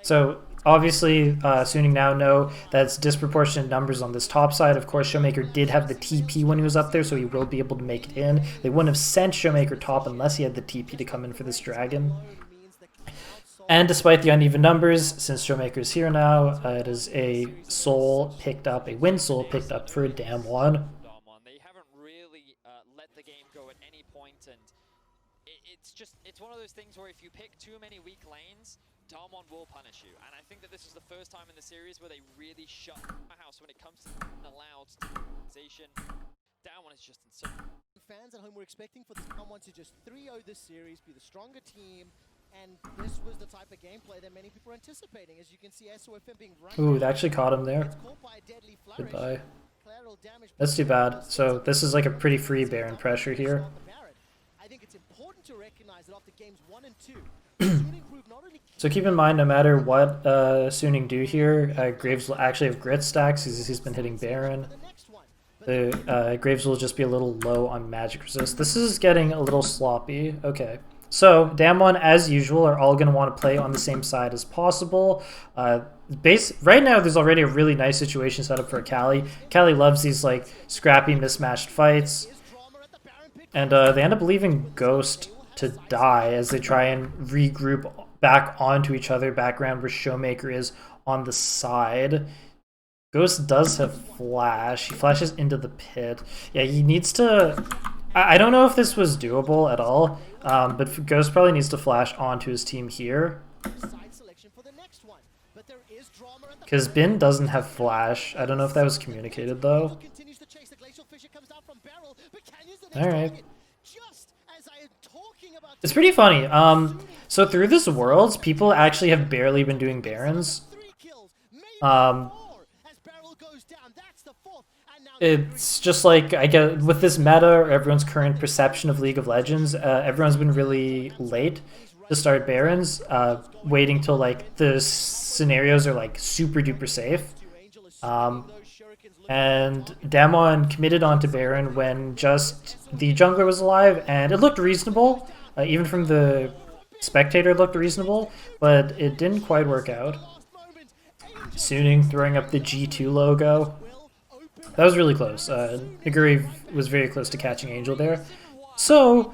So obviously, Suning now know that it's disproportionate numbers on this top side. Of course, Showmaker did have the TP when he was up there, so he will be able to make it in. They wouldn't have sent Showmaker top unless he had the TP to come in for this Dragon. And despite the uneven numbers, since Showmaker is here now, it is a soul picked up, a win soul picked up for Damwon. They haven't really let the game go at any point, and it's one of those things where if you pick too many weak lanes, Damwon will punish you, and I think that this is the first time in the series where they really shut my house when it comes to allowed stabilization. Damwon is just insane. Fans at home were expecting for this Damwon to just 3-0 this series, be the stronger team, and this was the type of gameplay that many people were anticipating. As you can see, SOFM being right. Ooh, they actually caught him there. Goodbye. That's too bad. So this is like a pretty free Baron pressure here. I think it's important to recognize that after games 1 and 2, so keep in mind, no matter what Suning do here, Graves will actually have grit stacks because he's been hitting Baron. The Graves will just be a little low on magic resist. This is getting a little sloppy. Okay. So Damwon, as usual, are all going to want to play on the same side as possible. right now there's already a really nice situation set up for Cali. Cali loves these like scrappy mismatched fights, and they end up leaving Ghost to die as they try and regroup back onto each other. Background where Showmaker is on the side. Ghost does have flash. He flashes into the pit. Yeah, he needs to... I don't know if this was doable at all, but Ghost probably needs to flash onto his team here. Because Bin doesn't have flash. I don't know if that was communicated, though. Alright. It's pretty funny. So through this Worlds, people actually have barely been doing Barons. It's just like, I get with this meta, everyone's current perception of League of Legends, everyone's been really late to start Barons, waiting till like the scenarios are like super duper safe. And Damwon committed onto Baron when just the jungler was alive, and it looked reasonable. Even from the spectator, it looked reasonable, but it didn't quite work out. Suning throwing up the G2 logo. That was really close. Naguri was very close to catching Angel there. So,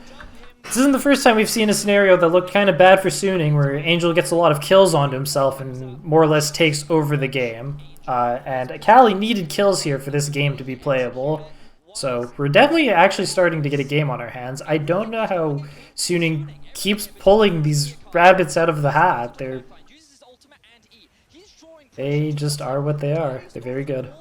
this isn't the first time we've seen a scenario that looked kind of bad for Suning, where Angel gets a lot of kills onto himself and more or less takes over the game. And Akali needed kills here for this game to be playable. So, we're definitely actually starting to get a game on our hands. I don't know how Suning keeps pulling these rabbits out of the hat. They just are what they are. They're very good.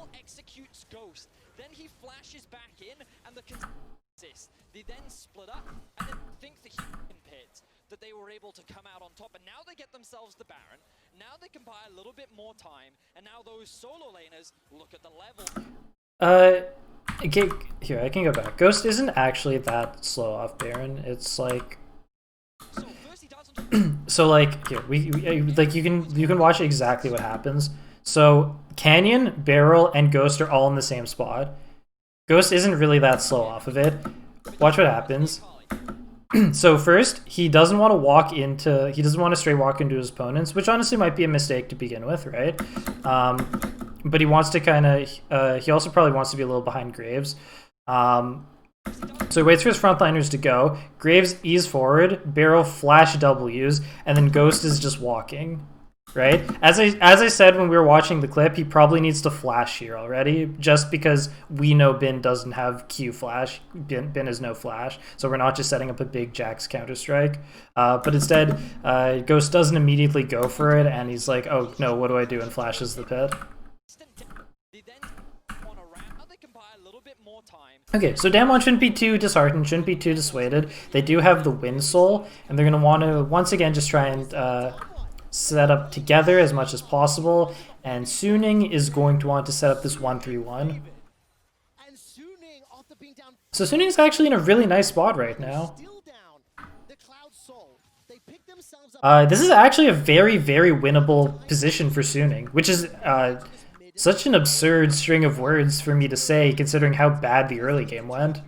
They were able to come out on top, and now they get themselves the Baron. Now they can buy a little bit more time, and now those solo laners look at the level. Okay, here I can go back. Ghost isn't actually that slow off Baron. It's like, so like here we like you can watch exactly what happens. So Canyon, Barrel, and Ghost are all in the same spot. Ghost isn't really that slow off of it. Watch what happens. So first, he doesn't want to straight walk into his opponents, which honestly might be a mistake to begin with, right? But he wants to kind of, he also probably wants to be a little behind Graves. So he waits for his frontliners to go. Graves ease forward, Barrel flash W's, and then Ghost is just walking, right? As I said when we were watching the clip, he probably needs to flash here already, just because we know Bin doesn't have Q flash. Bin has no flash, so we're not just setting up a big Jax Counter-Strike. But instead, Ghost doesn't immediately go for it, and he's like, oh no, what do I do? And flashes the pit. Okay, so Damwon shouldn't be too disheartened, shouldn't be too dissuaded. They do have the Wind Soul, and they're going to want to, once again, just try and set up together as much as possible, and Suning is going to want to set up this 1-3-1. So Suning's actually in a really nice spot right now. This is actually a very, very winnable position for Suning, which is such an absurd string of words for me to say, considering how bad the early game went.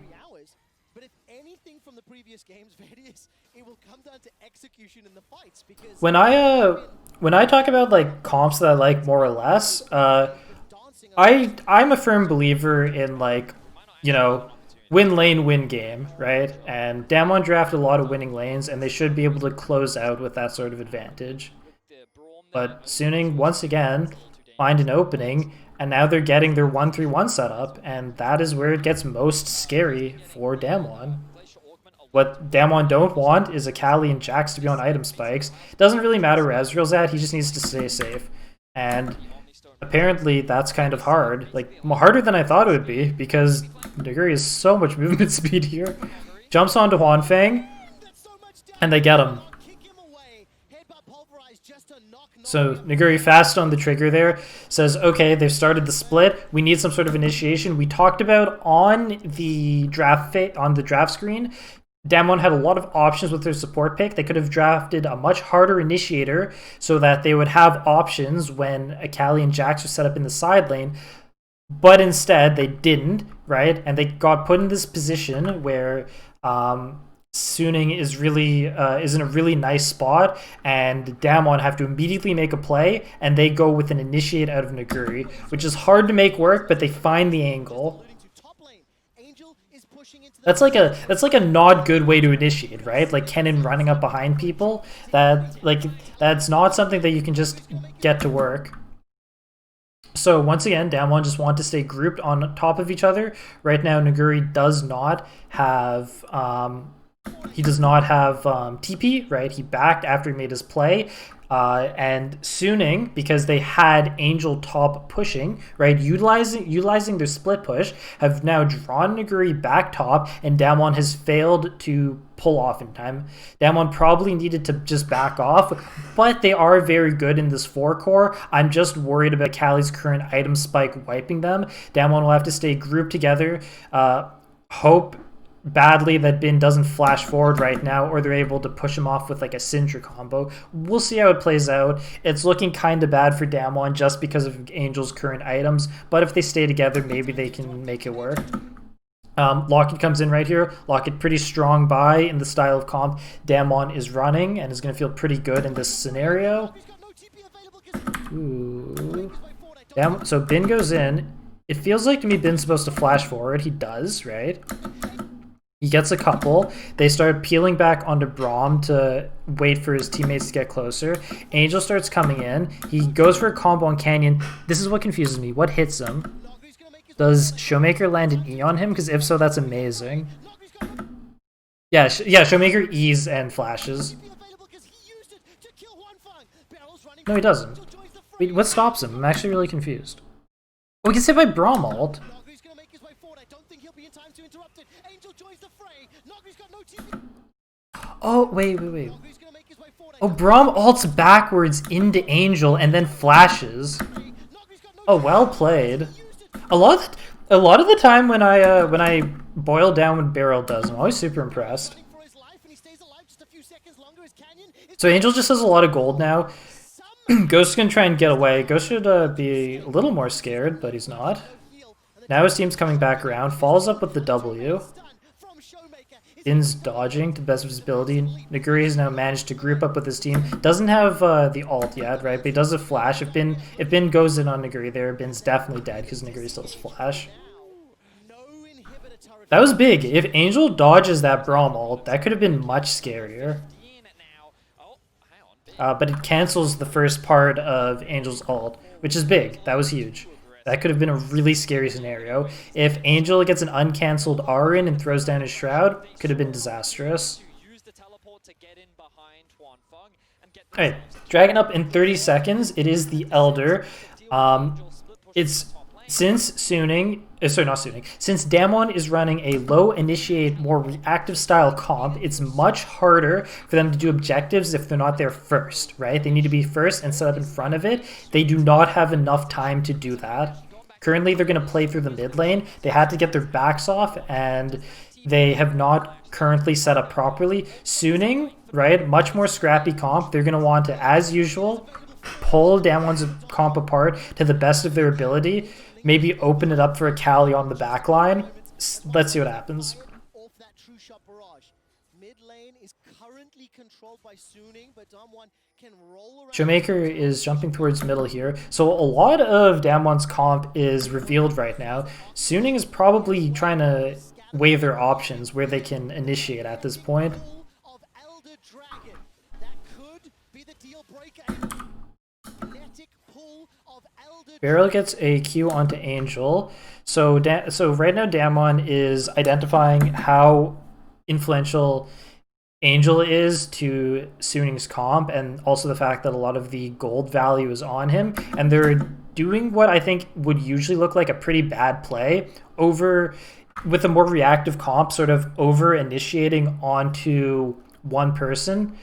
When I talk about like comps that I like more or less, I'm a firm believer in like, you know, win lane, win game, right? And Damwon drafted a lot of winning lanes, and they should be able to close out with that sort of advantage. But Suning, once again, find an opening, and now they're getting their 1-3-1 setup, and that is where it gets most scary for Damwon. What Damwon don't want is Akali and Jax to be on item spikes. Doesn't really matter where Ezreal's at, he just needs to stay safe. And apparently that's kind of hard. Like, harder than I thought it would be, because Naguri has so much movement speed here. Jumps onto Huanfeng, and they get him. So Naguri fast on the trigger there, says, okay, they've started the split, we need some sort of initiation. We talked about on the draft screen, Damwon had a lot of options with their support pick. They could have drafted a much harder initiator so that they would have options when Akali and Jax were set up in the side lane, but instead they didn't, right? And they got put in this position where Suning is really is in a really nice spot, and Damwon have to immediately make a play, and they go with an initiate out of Naguri, which is hard to make work, but they find the angle. That's like a not good way to initiate, right? Like Kennen running up behind people. That's not something that you can just get to work. So once again, Damwon just want to stay grouped on top of each other. Right now, Naguri does not have TP, right? He backed after he made his play. And Suning, because they had Angel top pushing, right, utilizing their split push, have now drawn Naguri back top, and Damwon has failed to pull off in time. Damwon probably needed to just back off, but they are very good in this 4-core. I'm just worried about Callie's current item spike wiping them. Damwon will have to stay grouped together, hope badly that Bin doesn't flash forward right now, or they're able to push him off with like a Syndra combo. We'll see how it plays out. It's looking kind of bad for Damwon just because of Angel's current items, but if they stay together, maybe they can make it work. Lockett comes in right here. Lockett pretty strong buy in the style of comp Damwon is running, and is going to feel pretty good in this scenario. Ooh. So Bin goes in. It feels like to me Bin's supposed to flash forward. He does, right? He gets a couple. They start peeling back onto Braum to wait for his teammates to get closer. Angel starts coming in. He goes for a combo on Canyon. This is what confuses me. What hits him? Does Showmaker land an E on him? Because if so, that's amazing. Yeah, Showmaker E's and flashes. No, he doesn't. Wait, what stops him? I'm actually really confused. Oh, he gets hit by Braum ult. Oh, wait. Oh, Braum ults backwards into Angel and then flashes. Oh, well played. A lot of the time when I boil down what Beryl does, I'm always super impressed. So Angel just has a lot of gold now. Ghost's gonna try and get away. Ghost should be a little more scared, but he's not. Now his team's coming back around. Follows up with the W. Bin's dodging to the best of his ability. Naguri has now managed to group up with his team. Doesn't have the ult yet, right? But he does a flash. If Bin goes in on Naguri there, Bin's definitely dead because Naguri still has flash. That was big. If Angel dodges that Braum ult, that could have been much scarier. But it cancels the first part of Angel's ult, which is big. That was huge. That could have been a really scary scenario. If Angel gets an uncancelled R in and throws down his Shroud, could have been disastrous. Alright, Dragon up in 30 seconds. It is the Elder. Since Damwon is running a low initiate, more reactive style comp, it's much harder for them to do objectives if they're not there first, right? They need to be first and set up in front of it. They do not have enough time to do that. Currently, they're going to play through the mid lane. They had to get their backs off, and they have not currently set up properly. Suning, right? Much more scrappy comp. They're going to want to, as usual, pull Damwon's comp apart to the best of their ability. Maybe open it up for a Callie on the back line. Let's see what happens. Showmaker is jumping towards middle here. So a lot of Damwon's comp is revealed right now. Suning is probably trying to weigh their options where they can initiate at this point. Beryl gets a Q onto Angel. So right now Damwon is identifying how influential Angel is to Suning's comp, and also the fact that a lot of the gold value is on him. And they're doing what I think would usually look like a pretty bad play with a more reactive comp, sort of over initiating onto one person.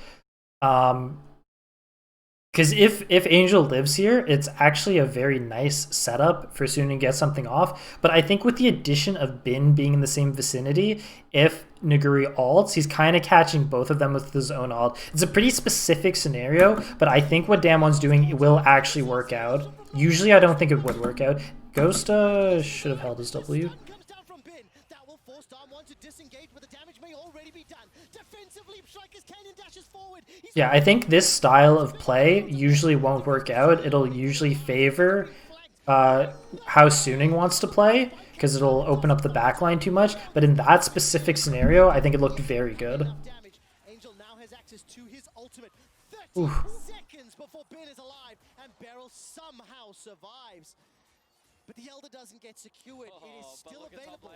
Because if Angel lives here, it's actually a very nice setup for Suning to get something off. But I think with the addition of Bin being in the same vicinity, if Naguri ults, he's kind of catching both of them with his own ult. It's a pretty specific scenario, but I think what Damwon's doing will actually work out. Usually I don't think it would work out. Ghost should have held his W. to disengage, but the damage may already be done. Defensively, Strikers Cannon dashes forward. Yeah, I think this style of play usually won't work out. It'll usually favor how Suning wants to play, because it'll open up the backline too much. But in that specific scenario, I think it looked very good. Angel now has access to his ultimate. 30 Oof. seconds before Ben is alive, and Beryl somehow survives. But the Elder doesn't get secured. It is still available.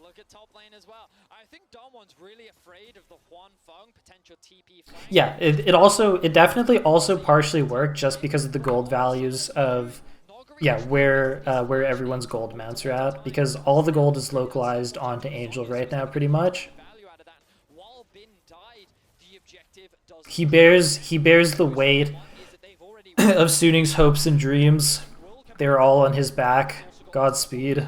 Look at top lane as well. I think Damwon's really afraid of the Huan Feng potential TP flank. Yeah, it definitely also partially worked just because of the gold values of where everyone's gold amounts are at, because all the gold is localized onto Angel right now pretty much. He bears the weight of Suning's hopes and dreams. They're all on his back. Godspeed.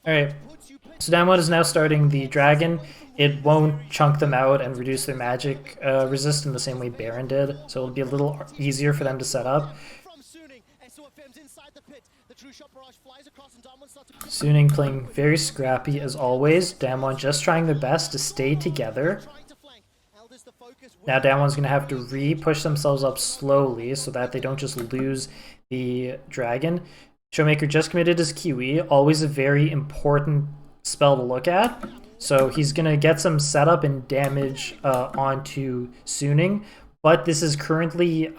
Alright, so Damwon is now starting the Dragon. It won't chunk them out and reduce their magic resist in the same way Baron did, so it'll be a little easier for them to set up. Suning playing very scrappy as always. Damwon just trying their best to stay together. Now Damwon's going to have to re-push themselves up slowly so that they don't just lose the Dragon. Showmaker just committed his QE, always a very important spell to look at. So he's going to get some setup and damage onto Suning, but this is currently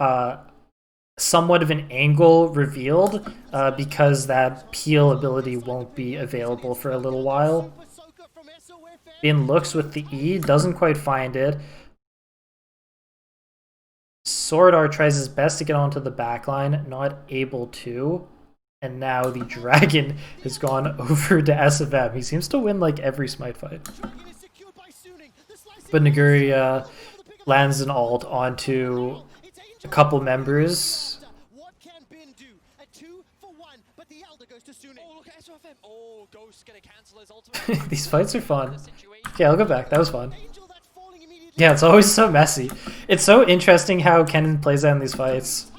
somewhat of an angle revealed because that peel ability won't be available for a little while. Bin looks with the E, doesn't quite find it. Swordar tries his best to get onto the backline, not able to. And now the Dragon has gone over to SFM. He seems to win like every Smite fight. But Naguri lands an ult onto a couple members. These fights are fun. Okay, I'll go back. That was fun. Yeah, it's always so messy. It's so interesting how Kennen plays out in these fights.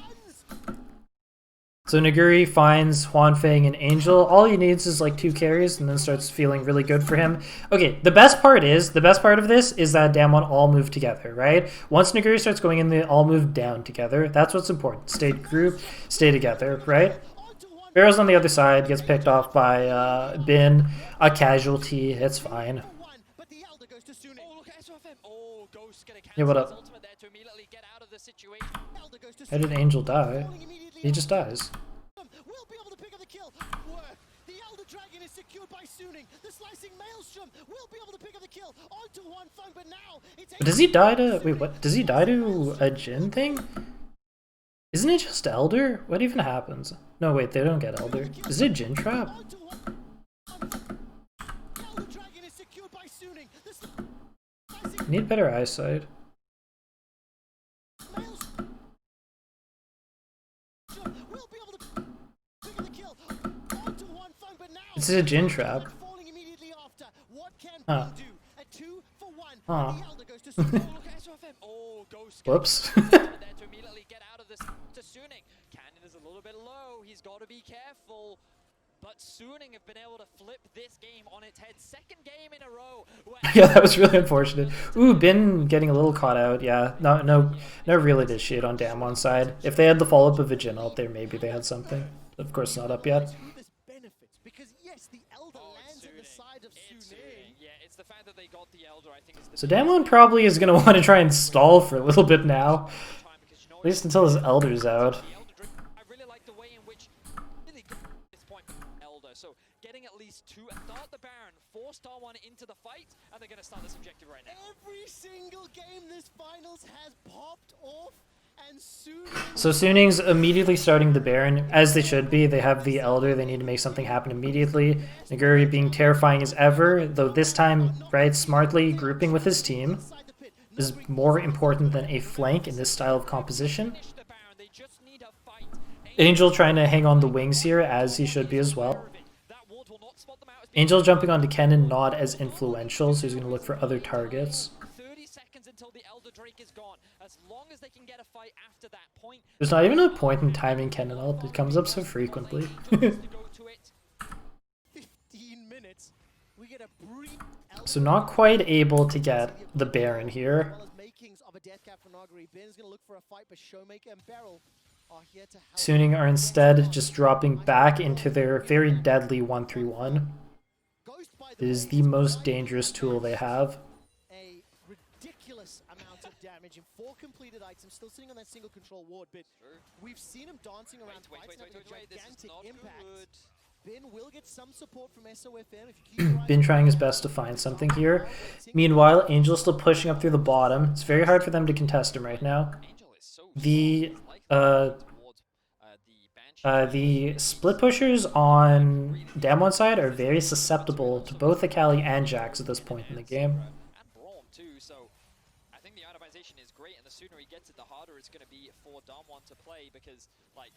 So Naguri finds Huanfeng and Angel. All he needs is like 2 carries and then starts feeling really good for him. Okay, the best part of this is that Damwon all move together, right? Once Naguri starts going in, they all move down together. That's what's important. Stay group, stay together, right? Barrow's on the other side, gets picked off by Bin, a casualty, it's fine. Yeah, what up? How did Angel die? He just dies. But does he die to... Wait, what? Does he die to a Jhin thing? Isn't it just Elder? What even happens? No, wait, they don't get Elder. Is it Jhin Trap? I need better eyesight. This is a Jhin Trap. Huh. Huh. Whoops. But Suning have been able to flip this game on its head. Second game in a row. Yeah, that was really unfortunate. Ooh, Bin getting a little caught out. Yeah, no really did shit on Damwon's side. If they had the follow-up of a Jhin ult there, maybe they had something. Of course, not up yet. So Damwon probably is going to want to try and stall for a little bit now. At least until his Elder's out. I really like the way in which this point Elder. So getting at least 2 and start the Baron, force Damwon into the fight, and they're going to start this objective right now. Every single game this finals has popped off. So Suning's immediately starting the Baron, as they should be. They have the Elder, they need to make something happen immediately. Naguri being terrifying as ever, though this time, right, smartly grouping with his team is more important than a flank in this style of composition. Angel trying to hang on the wings here, as he should be as well. Angel jumping onto Kennen, not as influential, so he's going to look for other targets. There's not even a point in timing Kennen ult, it comes up so frequently. So not quite able to get the Baron here. Suning are instead just dropping back into their very deadly 1-3-1. It is the most dangerous tool they have. A ridiculous amount of damage in 4 completed items, still sitting on that single control ward, but we've seen him dancing around fights, having a gigantic impact. Bin will get some support from SOFM. Bin trying his best to find something here. Meanwhile, Angel's still pushing up through the bottom. It's very hard for them to contest him right now. The split pushers on Damwon side are very susceptible to both Akali and Jax at this point in the game. I think the itemization is great, and the sooner he gets it, the harder it's going to be for Damwon to play, because, like,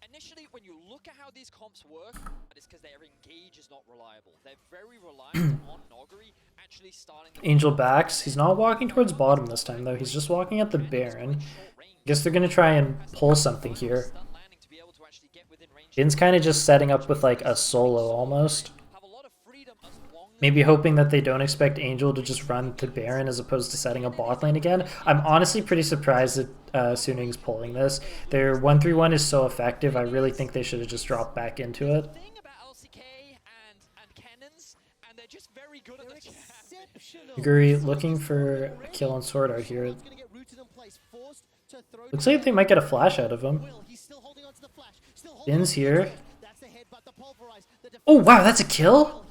initially, when you look at how these comps work, it's because their engage is not reliable. They're very reliant on Noguri actually starting... Angel backs. He's not walking towards bottom this time, though. He's just walking at the Baron. I guess they're going to try and pull something here. Bin's kind of just setting up with, like, a solo, almost. Maybe hoping that they don't expect Angel to just run to Baron as opposed to setting a bot lane again. I'm honestly pretty surprised that Suning's pulling this. Their 1-3-1 is so effective, I really think they should have just dropped back into it. Noguri looking for a kill on Sword Art here. Looks like they might get a flash out of him. Bin's here. Oh wow, that's a kill?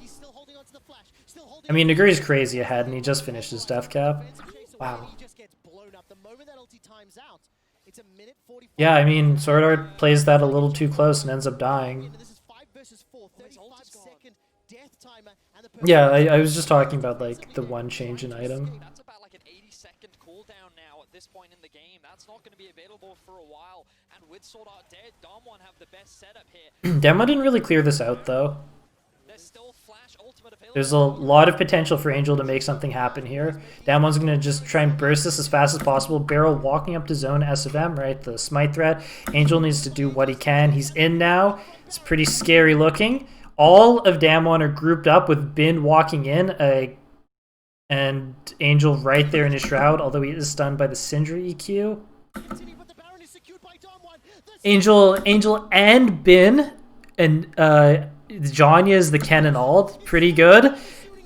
I mean, Noguri's crazy ahead, and he just finished his death cap. Wow. Yeah, I mean, Sword Art plays that a little too close and ends up dying. Yeah, I was just talking about, like, the one change in item. That's about like an 80-second cooldown now at this point in the game. That's not going to be available for a while. And with Sword Art dead, Damwon have the best setup here. Damwon didn't really clear this out, though. There's a lot of potential for Angel to make something happen here. Damwon's going to just try and burst this as fast as possible. Beryl walking up to zone SFM, right? The smite threat. Angel needs to do what he can. He's in now. It's pretty scary looking. All of Damwon are grouped up with Bin walking in, and Angel right there in his shroud, although he is stunned by the Syndra EQ. Angel and Bin, and Janya is the Ken and Ald. Pretty good.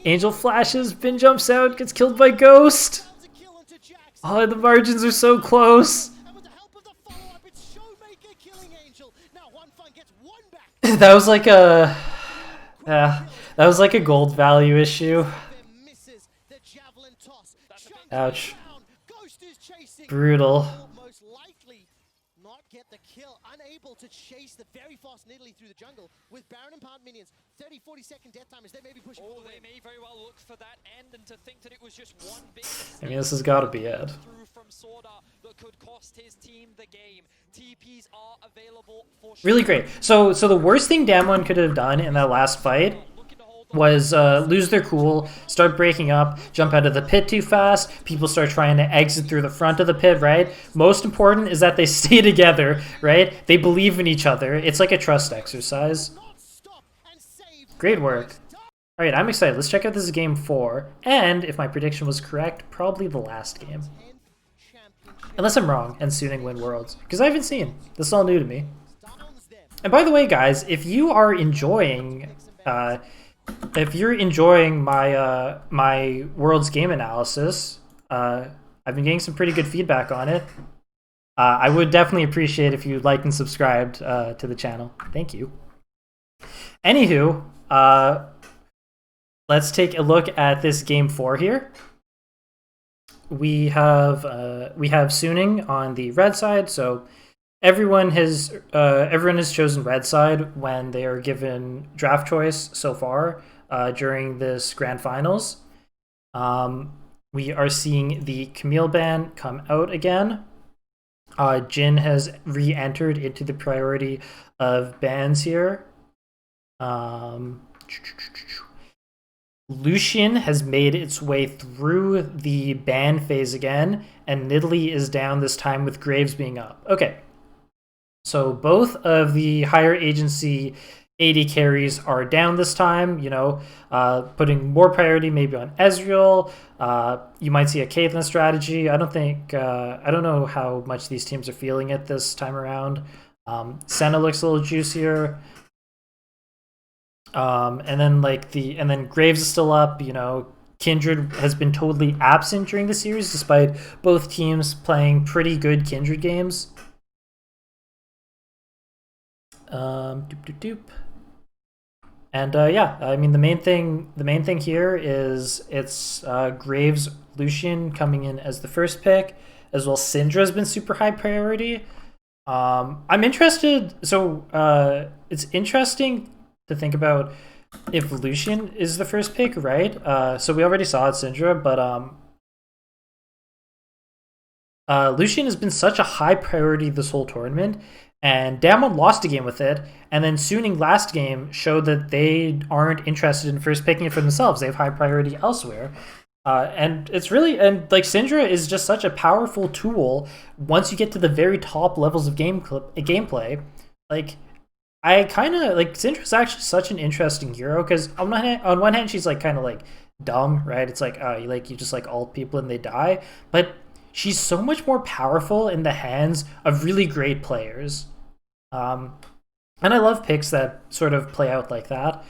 Angel flashes, Bin jumps out, gets killed by Ghost. Oh, the margins are so close. That was like a... yeah, that was like a gold value issue. Ouch. Brutal. Unable to chase the very fast Nidalee through the jungle with Baron and Pound minions. 30-40 second death timers. They may be pushing. Oh, they may very well look for that end, and to think that it was just one big I mean, this has got to be it. From Sorda that could cost his team the game. TPs are available for really great. So the worst thing Damwon could have done in that last fight was lose their cool, start breaking up, jump out of the pit too fast, people start trying to exit through the front of the pit, right? Most important is that they stay together, right? They believe in each other. It's like a trust exercise. Great work. Alright, I'm excited. Let's check out this game 4, and if my prediction was correct, probably the last game. Unless I'm wrong, and Suning win Worlds. Because I haven't seen. This is all new to me. And by the way, guys, if you are enjoying... if you're enjoying my my Worlds game analysis, I've been getting some pretty good feedback on it. I would definitely appreciate if you liked and subscribed to the channel. Thank you. Anywho, let's take a look at this game 4 here. We have Suning on the red side, so everyone has chosen red side when they are given draft choice so far during this grand finals. We are seeing the Camille ban come out again. Jhin has re-entered into the priority of bans here. Lucian has made its way through the ban phase again, and Nidalee is down this time with Graves being up. Okay. So both of the higher agency AD carries are down this time, you know, putting more priority maybe on Ezreal. You might see a Caitlyn strategy. I don't know how much these teams are feeling it this time around. Senna looks a little juicier. And then Graves is still up, you know. Kindred has been totally absent during the series, despite both teams playing pretty good Kindred games. And yeah, I mean the main thing here is it's Graves Lucian coming in as the first pick, as well. Syndra has been super high priority. I'm interested. So it's interesting to think about if Lucian is the first pick, right? So we already saw it, Syndra, but Lucian has been such a high priority this whole tournament, and Damwon lost a game with it, and then Suning last game showed that they aren't interested in first picking it for themselves. They have high priority elsewhere. And it's really, and like Syndra is just such a powerful tool once you get to the very top levels of gameplay. Like, I kind of like Syndra's actually such an interesting hero because on one hand she's like kind of like dumb, right? It's like you just like ult people and they die, but she's so much more powerful in the hands of really great players. And I love picks that sort of play out like that.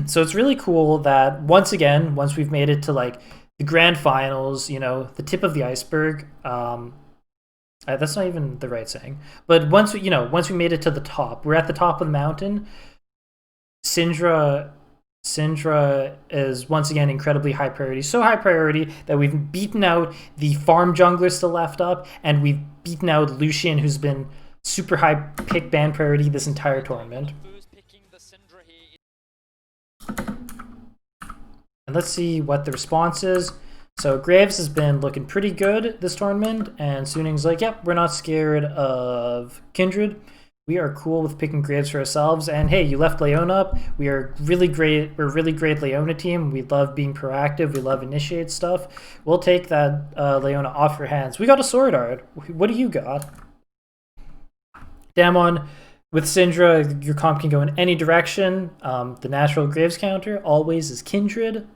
So it's really cool that once we've made it to like the grand finals, you know, the tip of the iceberg. That's not even the right saying. But once we made it to the top, we're at the top of the mountain. Syndra is once again incredibly high priority. So high priority that we've beaten out the farm jungler still left up, and we've beaten out Lucian, who's been super high pick ban priority this entire tournament. And let's see what the response is. So Graves has been looking pretty good this tournament, and Suning's like, yep, we're not scared of Kindred. We are cool with picking Graves for ourselves. And hey, you left Leona up. We're really great Leona team. We love being proactive. We love initiate stuff. We'll take that Leona off your hands. We got a Sword Art. What do you got? Damwon, with Syndra, your comp can go in any direction. The natural Graves counter always is Kindred.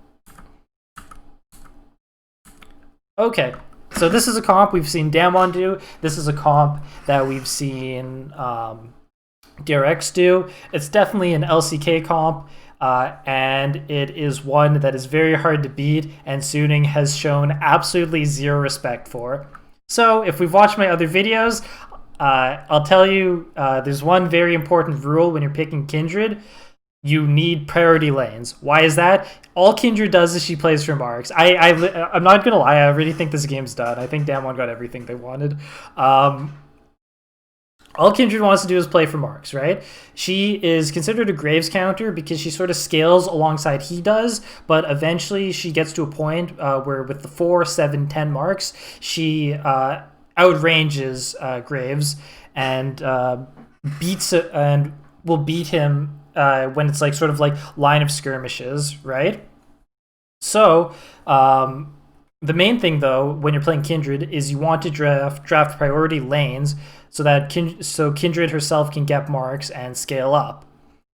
Okay, so this is a comp we've seen Damwon do. This is a comp that we've seen DRX do. It's definitely an LCK comp, and it is one that is very hard to beat, and Suning has shown absolutely zero respect for. So if we've watched my other videos, I'll tell you there's one very important rule when you're picking Kindred. You need priority lanes. Why is that? All Kindred does is she plays for marks. I'm not gonna lie, I already think this game's done. I think Damwon got everything they wanted. All Kindred wants to do is play for marks, right? She is considered a Graves counter because she sort of scales alongside he does, but eventually she gets to a point where with the 4, 7, 10 marks, she outranges Graves and will beat him when it's like sort of like line of skirmishes, right? So the main thing though when you're playing Kindred is you want to draft priority lanes so that Kindred herself can get marks and scale up.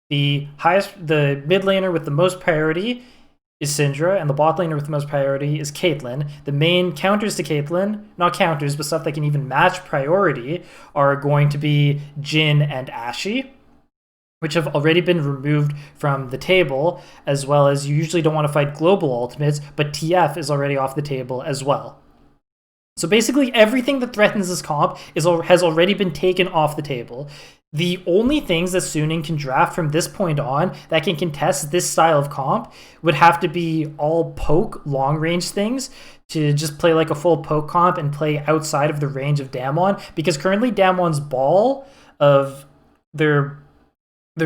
The mid laner with the most priority is Syndra, and the bot laner with the most priority is Caitlyn. The main counters to Caitlyn, not counters, but stuff that can even match priority, are going to be Jhin and Ashe, which have already been removed from the table, as well as you usually don't want to fight global ultimates, but TF is already off the table as well. So basically everything that threatens this comp has already been taken off the table. The only things that Suning can draft from this point on that can contest this style of comp would have to be all poke long-range things to just play like a full poke comp and play outside of the range of Damwon, because currently Damwon's ball of their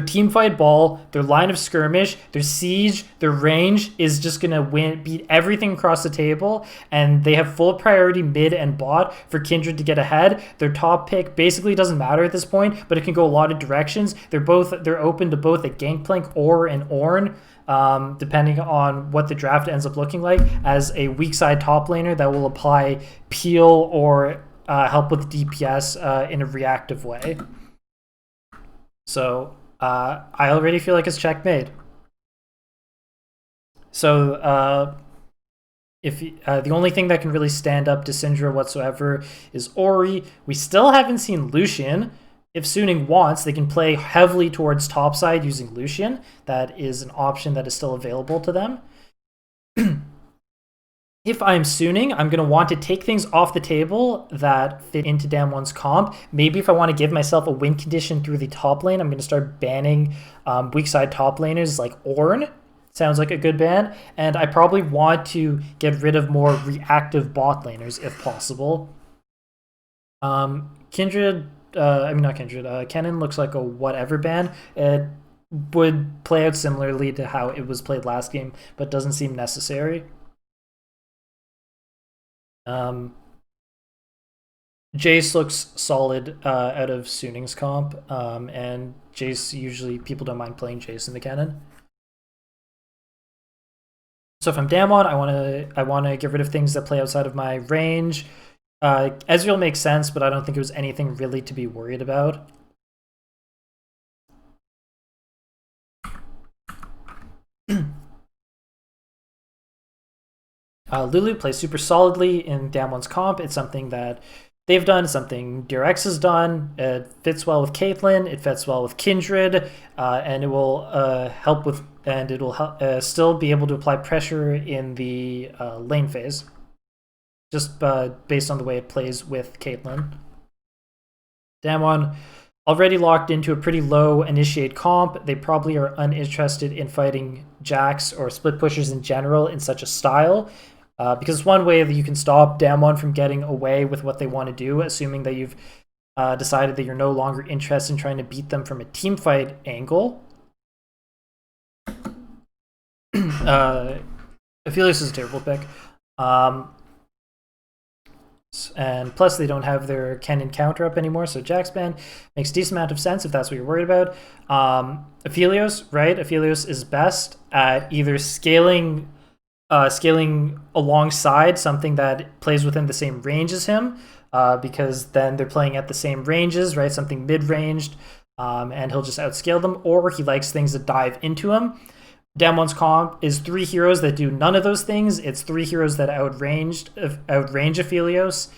team fight ball, their line of skirmish, their siege, their range is just gonna beat everything across the table, and they have full priority mid and bot for Kindred to get ahead. Their top pick basically doesn't matter at this point, but it can go a lot of directions. They're open to both a Gangplank or an Ornn, depending on what the draft ends up looking like, as a weak side top laner that will apply peel or help with DPS in a reactive way. So I already feel like it's checkmate. So if the only thing that can really stand up to Syndra whatsoever is Ori. We still haven't seen Lucian. If Suning wants, they can play heavily towards topside using Lucian. That is an option that is still available to them. If I'm Suning, I'm going to want to take things off the table that fit into Damwon's comp. Maybe if I want to give myself a win condition through the top lane, I'm going to start banning weak side top laners like Ornn. Sounds like a good ban. And I probably want to get rid of more reactive bot laners if possible. Kindred, not Kindred, Kennen looks like a whatever ban. It would play out similarly to how it was played last game, but doesn't seem necessary. Jace looks solid out of Suning's comp, and Jace usually people don't mind playing Jace in the Kennen. So if I'm Damwon, I wanna get rid of things that play outside of my range. Ezreal makes sense, but I don't think it was anything really to be worried about. Lulu plays super solidly in Damwon's comp. It's something that they've done, something DRX has done. It fits well with Caitlyn, it fits well with Kindred, and it will help with, and it will help, still be able to apply pressure in the lane phase, just based on the way it plays with Caitlyn. Damwon already locked into a pretty low initiate comp. They probably are uninterested in fighting Jax or split pushers in general in such a style. Because it's one way that you can stop Damwon from getting away with what they want to do, assuming that you've decided that you're no longer interested in trying to beat them from a team fight angle. Aphelios is a terrible pick. And plus they don't have their Kennen counter up anymore, so Jax ban makes a decent amount of sense if that's what you're worried about. Aphelios, right? Aphelios is best at either scaling alongside something that plays within the same range as him, because then they're playing at the same ranges, right? Something mid-ranged, and he'll just outscale them, or he likes things that dive into him. Damwon's comp is 3 heroes that do none of those things. It's 3 heroes that outrange Aphelios,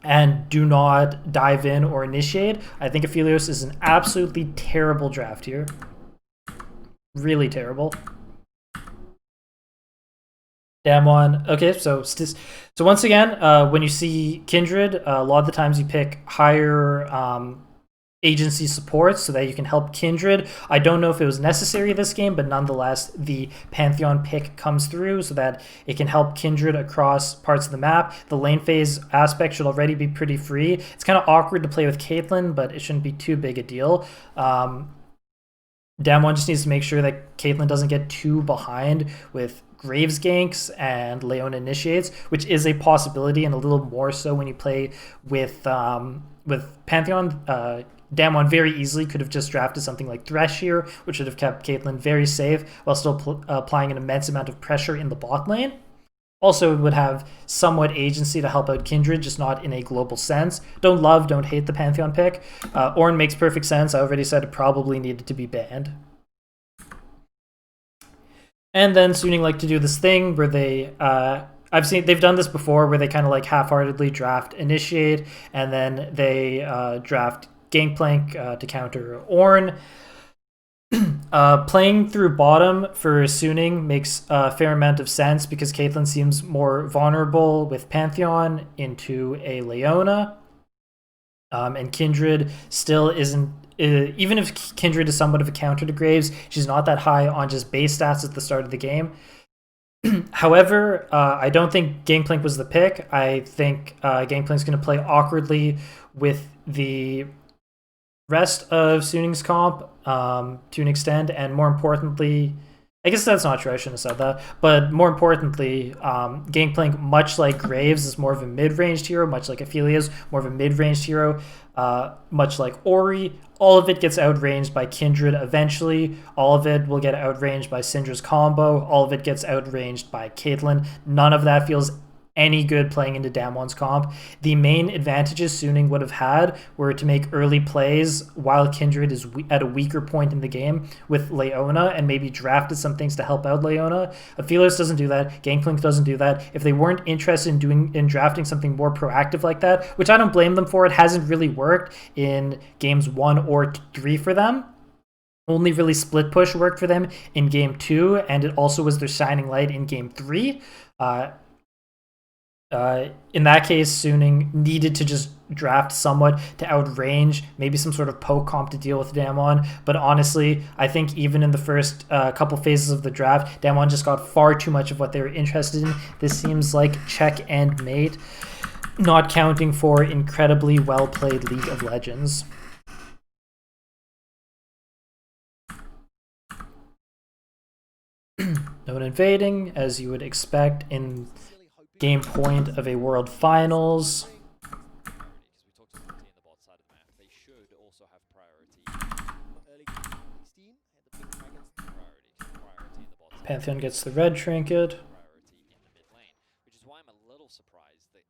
and do not dive in or initiate. I think Aphelios is an absolutely terrible draft here. Really terrible. Damwon. Okay, so once again, when you see Kindred, a lot of the times you pick higher agency supports so that you can help Kindred. I don't know if it was necessary this game, but nonetheless, the Pantheon pick comes through so that it can help Kindred across parts of the map. The lane phase aspect should already be pretty free. It's kind of awkward to play with Caitlyn, but it shouldn't be too big a deal. Damwon just needs to make sure that Caitlyn doesn't get too behind with Graves ganks and Leona initiates, which is a possibility, and a little more so when you play with Pantheon. Damwon very easily could have just drafted something like Thresh here, which would have kept Caitlyn very safe while still applying an immense amount of pressure in the bot lane. Also, it would have somewhat agency to help out Kindred, just not in a global sense. Don't hate the Pantheon pick. Ornn makes perfect sense. I already said it probably needed to be banned. And then Suning like to do this thing where they, they've done this before, where they kind of like half-heartedly draft Initiate, and then they draft Gangplank to counter Ornn. Playing through bottom for Suning makes a fair amount of sense because Caitlyn seems more vulnerable with Pantheon into a Leona. And Kindred still isn't, even if Kindred is somewhat of a counter to Graves, she's not that high on just base stats at the start of the game. However, I don't think Gangplank was the pick. I think Gangplank's going to play awkwardly with the rest of Suning's comp to an extent, and more importantly, I guess that's not true, I shouldn't have said that, but more importantly, Gangplank, much like Graves, is more of a mid-ranged hero, much like Aphelios, more of a mid-ranged hero, much like Ori. All of it gets outranged by Kindred eventually, all of it will get outranged by Syndra's combo, all of it gets outranged by Caitlyn. None of that feels any good playing into Damwon's comp. The main advantages Suning would have had were to make early plays while Kindred is at a weaker point in the game with Leona, and maybe drafted some things to help out Leona. Aphelios doesn't do that. Gangplank doesn't do that. If they weren't interested in drafting something more proactive like that, which I don't blame them for, it hasn't really worked in games 1 or 3 for them. Only really split push worked for them in game 2, and it also was their shining light in game 3. In that case, Suning needed to just draft somewhat to outrange maybe some sort of poke comp to deal with Damwon. But honestly, I think even in the first couple phases of the draft, Damwon just got far too much of what they were interested in. This seems like check and mate, not counting for incredibly well-played League of Legends. No one invading, as you would expect in game point of a World Finals. Pantheon gets the red trinket. Which is why I'm a little surprised that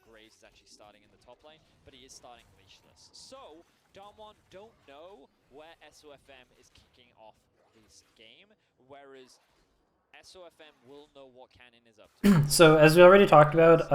Graves is actually starting in the top lane, but he is starting leashless. So, Damwon don't know where SOFM is kicking off this game, whereas SOFM will know what Cannon is up to. So, as we already talked about,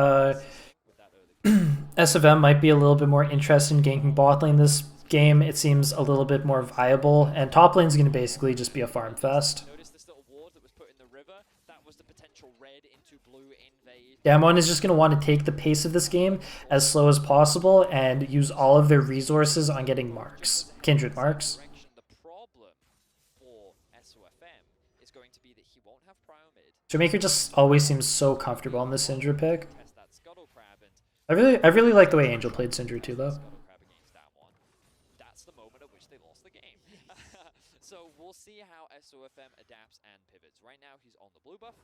SFM might be a little bit more interested in ganking bot lane this game. It seems a little bit more viable, and top lane is going to basically just be a farm fest. Notice this little ward that was put in the river? That was the potential red into blue invade. Damwon is just going to want to take the pace of this game as slow as possible and use all of their resources on getting marks, kindred marks. Showmaker just always seems so comfortable on this Syndra pick. I really like the way Angel played Syndra too, though. That's the moment at which they lost the game. So we'll see how SOFM adapts and pivots. Right now he's on the blue buff,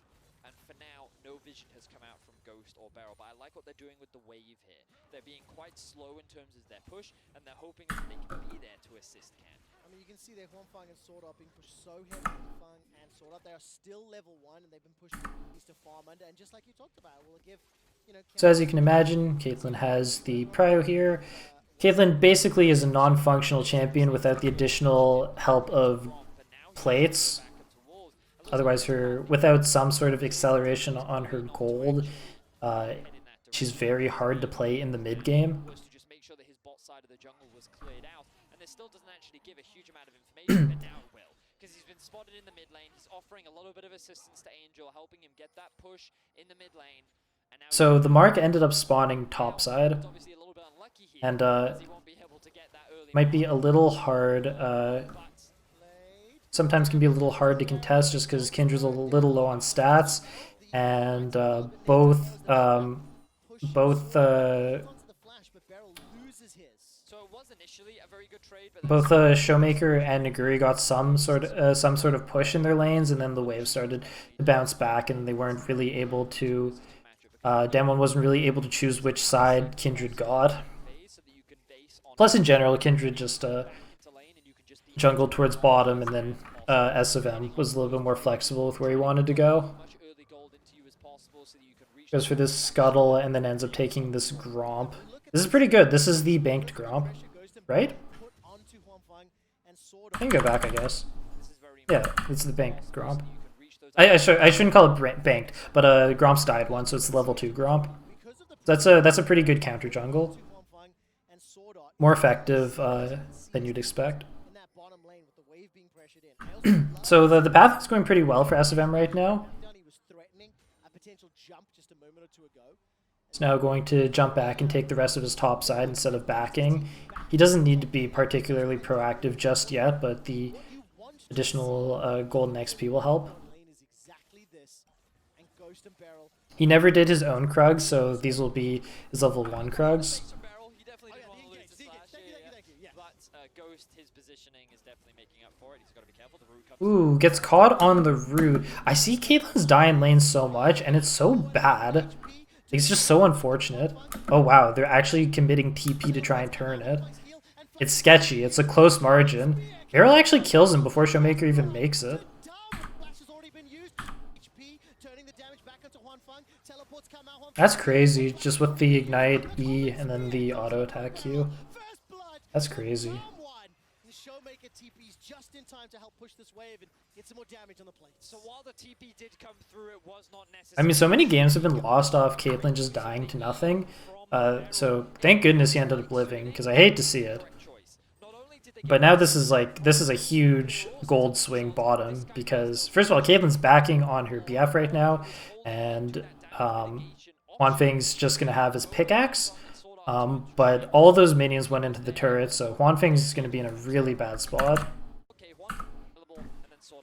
and for now no vision has come out from Ghost or Beryl, but I like what they're doing with the wave here. They're being quite slow in terms of their push, and they're hoping that they can be there to assist Can. I mean, you can see their Huanfang and Sword Art being pushed so heavily. Huanfang and Sword Art, they are still level 1, and they've been pushed to farm under. And just like you talked about, will it give, so as you can imagine, Caitlyn has the prio here. Caitlyn basically is a non-functional champion without the additional help of plates. Otherwise, without some sort of acceleration on her gold, she's very hard to play in the mid game. Still doesn't actually give a huge amount of information, but now it will, because he's been spotted in the mid lane. He's offering a little bit of assistance to Angel, helping him get that push in the mid lane. And now so the Mark ended up spawning topside, and might be a little hard. Sometimes can be a little hard to contest just because Kindred's a little low on stats, and both Showmaker and Naguri got some sort of push in their lanes, and then the wave started to bounce back, and they weren't really able to. Damwon wasn't really able to choose which side Kindred got. Plus, in general, Kindred just jungled towards bottom, and then SFM was a little bit more flexible with where he wanted to go. Goes for this scuttle, and then ends up taking this Gromp. This is pretty good. This is the banked Gromp, right? I can go back, I guess. Yeah, it's the banked Gromp. I shouldn't call it banked, but Gromp's died once, so it's level 2 Gromp. That's a pretty good counter jungle. More effective than you'd expect. So the path is going pretty well for SFM right now. He's now going to jump back and take the rest of his top side instead of backing. He doesn't need to be particularly proactive just yet, but the additional golden XP will help. He never did his own Krugs, so these will be his level 1 Krugs. Ooh, gets caught on the root. I see Caitlyn's die in lane so much, and it's so bad. It's just so unfortunate. Oh wow, they're actually committing TP to try and turn it. It's sketchy. It's a close margin. Beryl actually kills him before Showmaker even makes it. That's crazy, just with the ignite E and then the auto attack Q. That's crazy. Showmaker TP's just in time to help push this wave and get some more damage on the plate. So while the TP did come through, it was not necessary. I mean, so many games have been lost off Caitlyn just dying to nothing. So thank goodness he ended up living, because I hate to see it. But now this is a huge gold swing bottom, because first of all, Caitlyn's backing on her BF right now, and Huanfeng's just gonna have his pickaxe. But all of those minions went into the turret, so Huanfeng's is going to be in a really bad spot.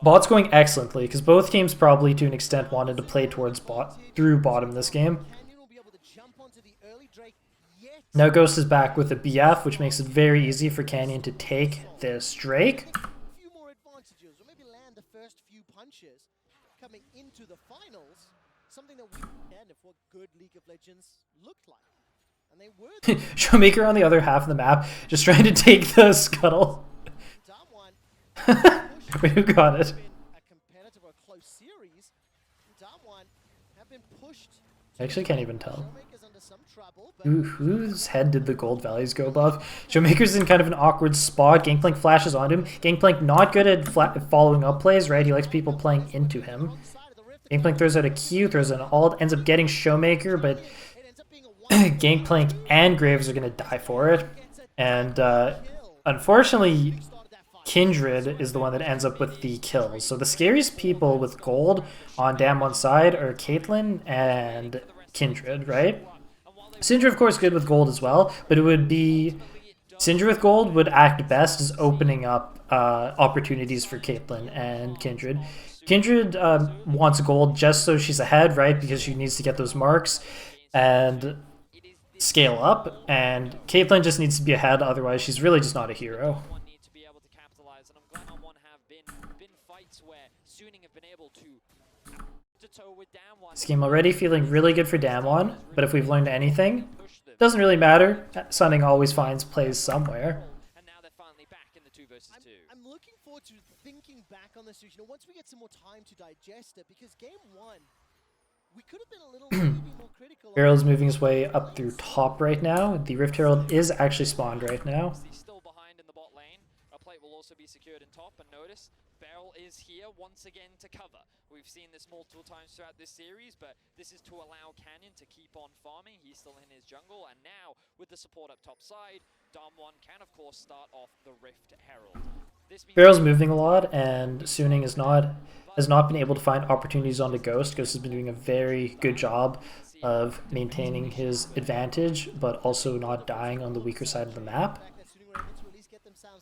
Bot's going excellently, because both teams probably to an extent wanted to play towards through bottom this game. Now Ghost is back with a BF, which makes it very easy for Canyon to take this Drake. A few more advantages, or maybe land the first few punches coming into the finals, something that we understand of what good League of Legends looked like. And they were Showmaker on the other half of the map, just trying to take the scuttle. Wait, who got it? A competitive or close series. Damwon have been pushed. I actually can't even tell. Showmaker's under some trouble, but Whose head did the gold values go above? Showmaker's in kind of an awkward spot. Gangplank flashes onto him. Gangplank not good at following up plays, right? He likes people playing into him. Gangplank throws out a Q, throws an ult, ends up getting Showmaker, but Gangplank and Graves are going to die for it. And unfortunately, Kindred is the one that ends up with the kills. So the scariest people with gold on Damwon's side are Caitlyn and Kindred, right? Syndra, of course, good with gold as well, but it would be... Syndra with gold would act best as opening up opportunities for Caitlyn and Kindred. Kindred wants gold just so she's ahead, right? Because she needs to get those marks and scale up, and Caitlyn just needs to be ahead, otherwise she's really just not a hero. This game already feeling really good for Damwon, but if we've learned anything, doesn't really matter. Sunning always finds plays somewhere. And now they're finally back in the 2 versus 2. I'm looking forward to thinking back on this series. You know, once we get some more time to digest it, because game 1, we could have been a little maybe more critical. Barrel's moving his way up through top right now. The Rift Herald is actually spawned right now. He's still behind in the bot lane. A plate will also be secured in top, and notice Barrel is here once again to cover. We've seen this multiple times throughout this series, but this is to allow Canyon to keep on farming. He's still in his jungle, and now with the support up top side, Damwon can of course start off the Rift Herald. Barrel's moving a lot, and Suning has not been able to find opportunities on the Ghost. Ghost has been doing a very good job of maintaining his advantage, but also not dying on the weaker side of the map.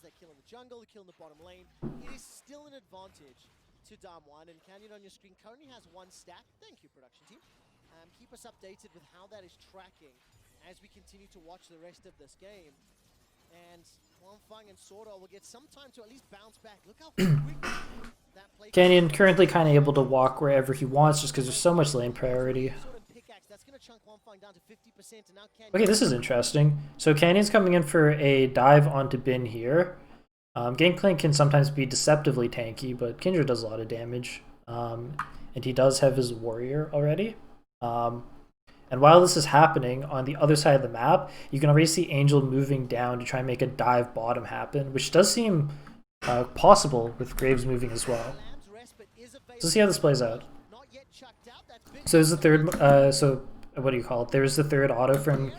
They're killing the jungle, they're killing the bottom lane. It is still an advantage to Damwon, and Canyon on your screen currently has 1 stack. Thank you, production team. Keep us updated with how that is tracking as we continue to watch the rest of this game. And Huanfeng and Sordo will get some time to at least bounce back. Look how quick that play. Canyon currently kind of able to walk wherever he wants just because there's so much lane priority. Okay, this is interesting. So Canyon's coming in for a dive onto Bin here. Gangplank can sometimes be deceptively tanky, but Kindred does a lot of damage. And he does have his warrior already. And while this is happening, on the other side of the map, you can already see Angel moving down to try and make a dive bottom happen, which does seem possible with Graves moving as well. So let's see how this plays out. So there's the third, what do you call it? There's the third auto from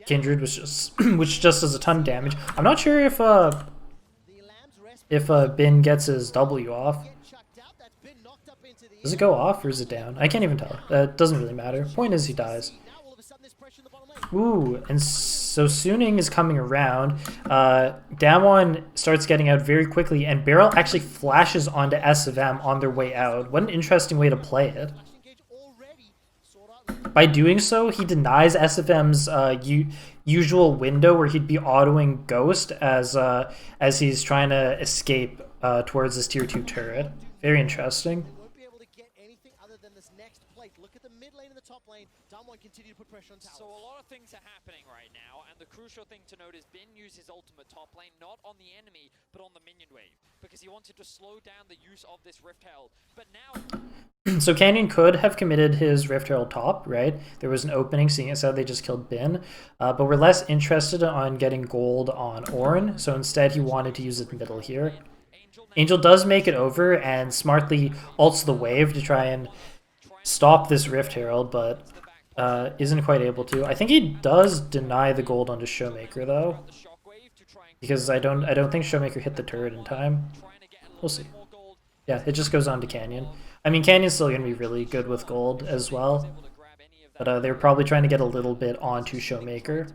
Kindred, which just does a ton of damage. I'm not sure if Bin gets his W off. Does it go off or is it down? I can't even tell. It doesn't really matter. Point is he dies. Ooh, and so Suning is coming around. Damwon starts getting out very quickly, and Beryl actually flashes onto S of M on their way out. What an interesting way to play it. By doing so, he denies SFM's usual window where he'd be autoing Ghost as he's trying to escape towards this tier 2 turret. Very interesting. They won't be able to get anything other than this next plate. Look at the mid lane and the top lane. Damwon continue to put pressure on towers. So a lot of things are happening right now, and the crucial thing to note is Bin used his ultimate top lane, not on the enemy, but on the minion wave, because he wanted to slow down the use of this Rift Herald. But now... So Canyon could have committed his Rift Herald top, right? There was an opening, seeing as how they just killed Bin, but we're less interested on getting gold on Ornn, so instead he wanted to use it middle here. Angel does make it over and smartly ults the wave to try and stop this Rift Herald, but isn't quite able to. I think he does deny the gold onto Showmaker though, because I don't think Showmaker hit the turret in time. We'll see. Yeah, it just goes on to Canyon. I mean, Canyon's still going to be really good with gold as well, but they're probably trying to get a little bit onto Showmaker.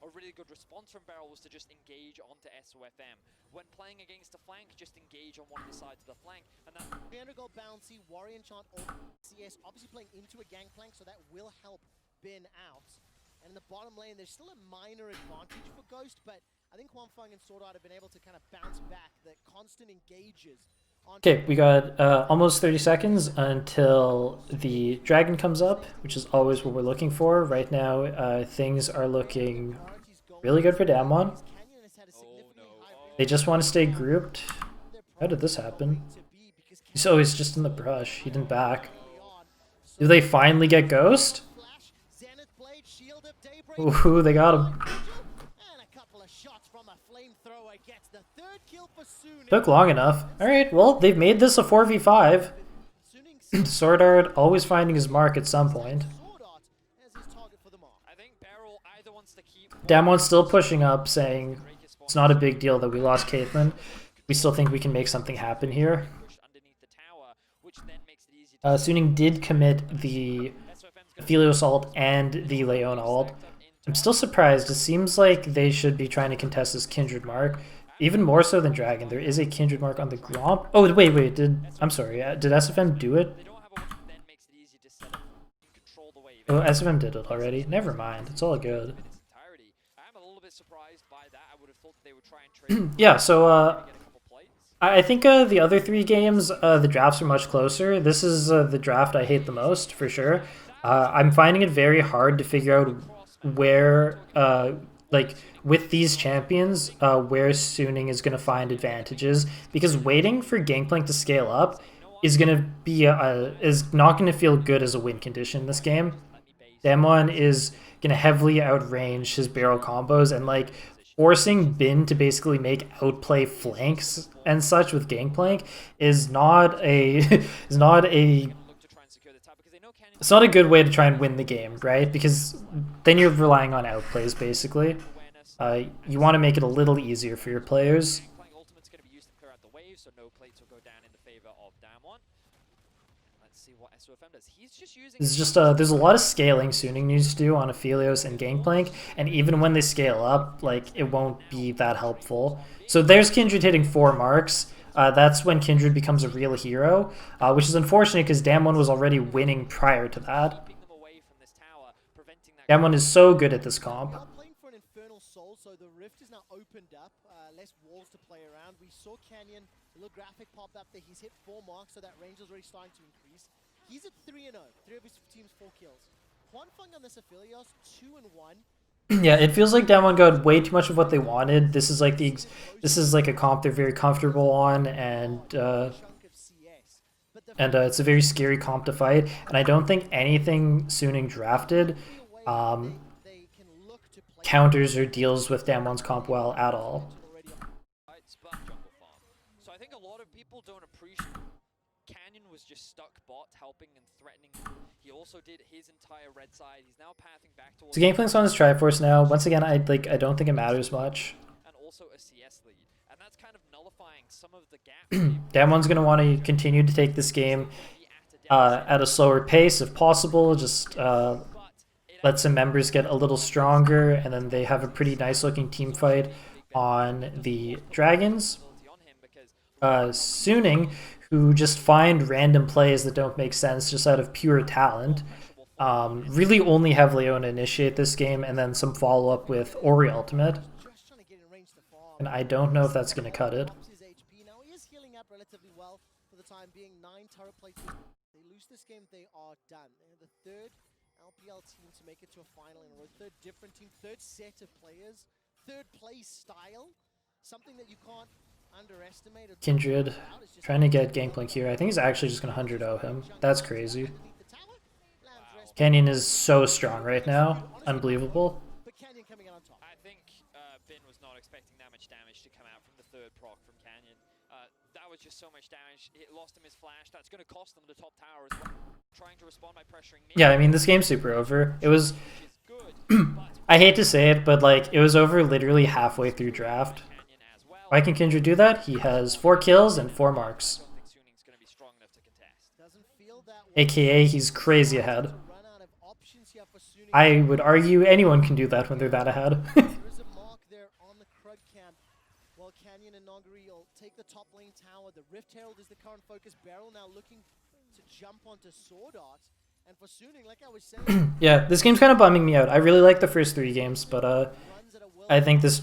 A really good response from Beryl was to just engage onto SOFM. When playing against a flank, just engage on one of the sides of the flank. And that 300 gold bouncy, Warrior Enchant, or CS, obviously playing into a gangplank, so that will help Bin out. And in the bottom lane, there's still a minor advantage for Ghost, but I think Huanfeng and Sword Art have been able to kind of bounce back the constant engages. Okay, we got almost 30 seconds until the dragon comes up, which is always what we're looking for. Right now, things are looking really good for Damwon. They just want to stay grouped. How did this happen? He's always just in the brush. He didn't back. Do they finally get Ghost? Ooh, they got him. Took long enough. Alright, well, they've made this a 4v5. Sword Art always finding his mark at some point. Damwon's still pushing up, saying it's not a big deal that we lost Caitlyn. We still think we can make something happen here. Suning did commit the Aphelios ult and the Leona ult. I'm still surprised. It seems like they should be trying to contest this Kindred mark. Even more so than Dragon. There is a Kindred mark on the Gromp. Oh, wait. I'm sorry. Did SFM do it? Oh, SFM did it already. Never mind. It's all good. Yeah, so I think the other three games, the drafts are much closer. This is the draft I hate the most, for sure. I'm finding it very hard to figure out where, like, with these champions, where Suning is going to find advantages, because waiting for Gangplank to scale up is going to be is not going to feel good as a win condition in this game. Damwon is going to heavily outrange his barrel combos, and like forcing Bin to basically make outplay flanks and such with Gangplank is not a it's not a good way to try and win the game, right? Because then you're relying on outplays basically. You want to make it a little easier for your players. This is just there's a lot of scaling Suning needs to do on Aphelios and Gangplank, and even when they scale up, like, it won't be that helpful. So there's Kindred hitting 4 marks. That's when Kindred becomes a real hero, which is unfortunate because Damwon was already winning prior to that. Damwon is so good at this comp. So the rift is now opened up, less walls to play around. We saw Canyon, a little graphic popped up there. He's hit 4 marks, so that range is already starting to increase. He's at 3-0, 3 of his team's 4 kills. Huanfeng on this Aphelios, 2-1. Yeah, it feels like Damwon got way too much of what they wanted. This is like a comp they're very comfortable on, and it's a very scary comp to fight. And I don't think anything Suning drafted counters or deals with Damwon's comp well at all. So I think a lot of people don't appreciate Canyon was just stuck bot helping and threatening. He also did his entire red side. He's now pathing back towards So Gangplank's on his Triforce now. Once again, I don't think it matters much. And also a CS lead. And that's kind of nullifying some of the gaps. Damwon's going to want to continue to take this game at a slower pace if possible. Just let some members get a little stronger, and then they have a pretty nice looking team fight on the Dragons. Suning, who just find random plays that don't make sense just out of pure talent, really only have Leona initiate this game and then some follow-up with Ori ultimate. And I don't know if that's going to cut it. They lose this game, they are done. They're the third LPL team to make it to a final in a row. Third different team, third set of players, third play style. Something that you can't underestimate. Kindred trying to get Gangplank here. I think he's actually just going to 100-0 him. That's crazy. Canyon is so strong right now. Unbelievable. But Canyon coming out on top. I think Bin was not expecting that much damage to come out from the third proc from Canyon. That was just so much damage. It lost him his flash. That's going to cost them the top tower as well. Trying to respond by pressuring mid. Yeah, I mean, this game's super over. It was... I hate to say it, but like, it was over literally halfway through draft. Why can Kindred do that? He has 4 kills and 4 marks. AKA, he's crazy ahead. I would argue anyone can do that when they're that ahead. There is a mark there on the Krug camp. While Canyon and Nogari will take the top lane tower. The Rift Herald is the current focus. Beryl now looking to jump onto Sword Art. And for Suning, like I was saying... Yeah, this game's kind of bumming me out. I really like the first 3 games, but I think this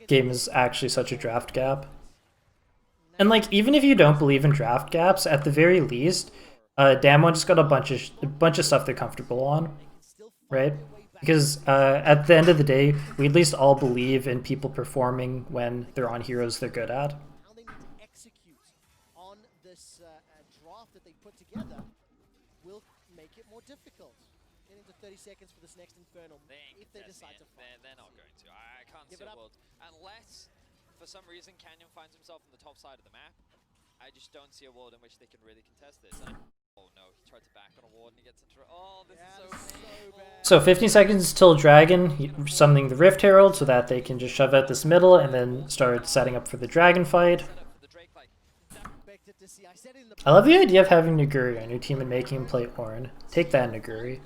game is actually such a draft gap. And like, even if you don't believe in draft gaps, at the very least, Damwon just got a bunch of stuff they're comfortable on, right? Because at the end of the day, we at least all believe in people performing when they're on heroes they're good at. How they need to execute on this draft that they put together will make it more difficult. Getting to 30 seconds for this next Infernal, if they decide to fight. They're not going to. I can't see a world. Unless, for some reason, Canyon finds himself on the top side of the map. I just don't see a world in which they can really contest this. Oh no, he tried to back on a ward and he gets into... Oh, this is so bad. So 15 seconds till Dragon, summoning the Rift Herald so that they can just shove out this middle and then start setting up for the Dragon fight. I love the idea of having Naguri on your team and making him play Ornn. Take that, Naguri.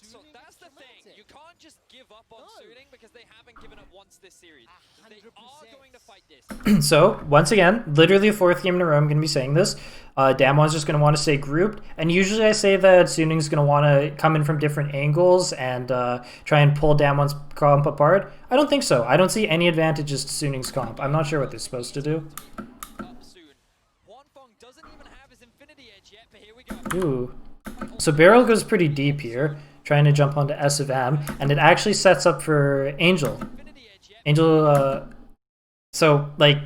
So that's the thing. You can't just give up on Suning because they haven't given up once this series. They are going to fight this. So, once again, literally the 4th game in a row I'm going to be saying this. Damwon's just going to want to stay grouped. And usually I say that Suning's going to want to come in from different angles and try and pull Damwon's comp apart. I don't think so. I don't see any advantages to Suning's comp. I'm not sure what they're supposed to do. Ooh. So Beryl goes pretty deep here, trying to jump onto S of M, and it actually sets up for Angel. Angel, so, like,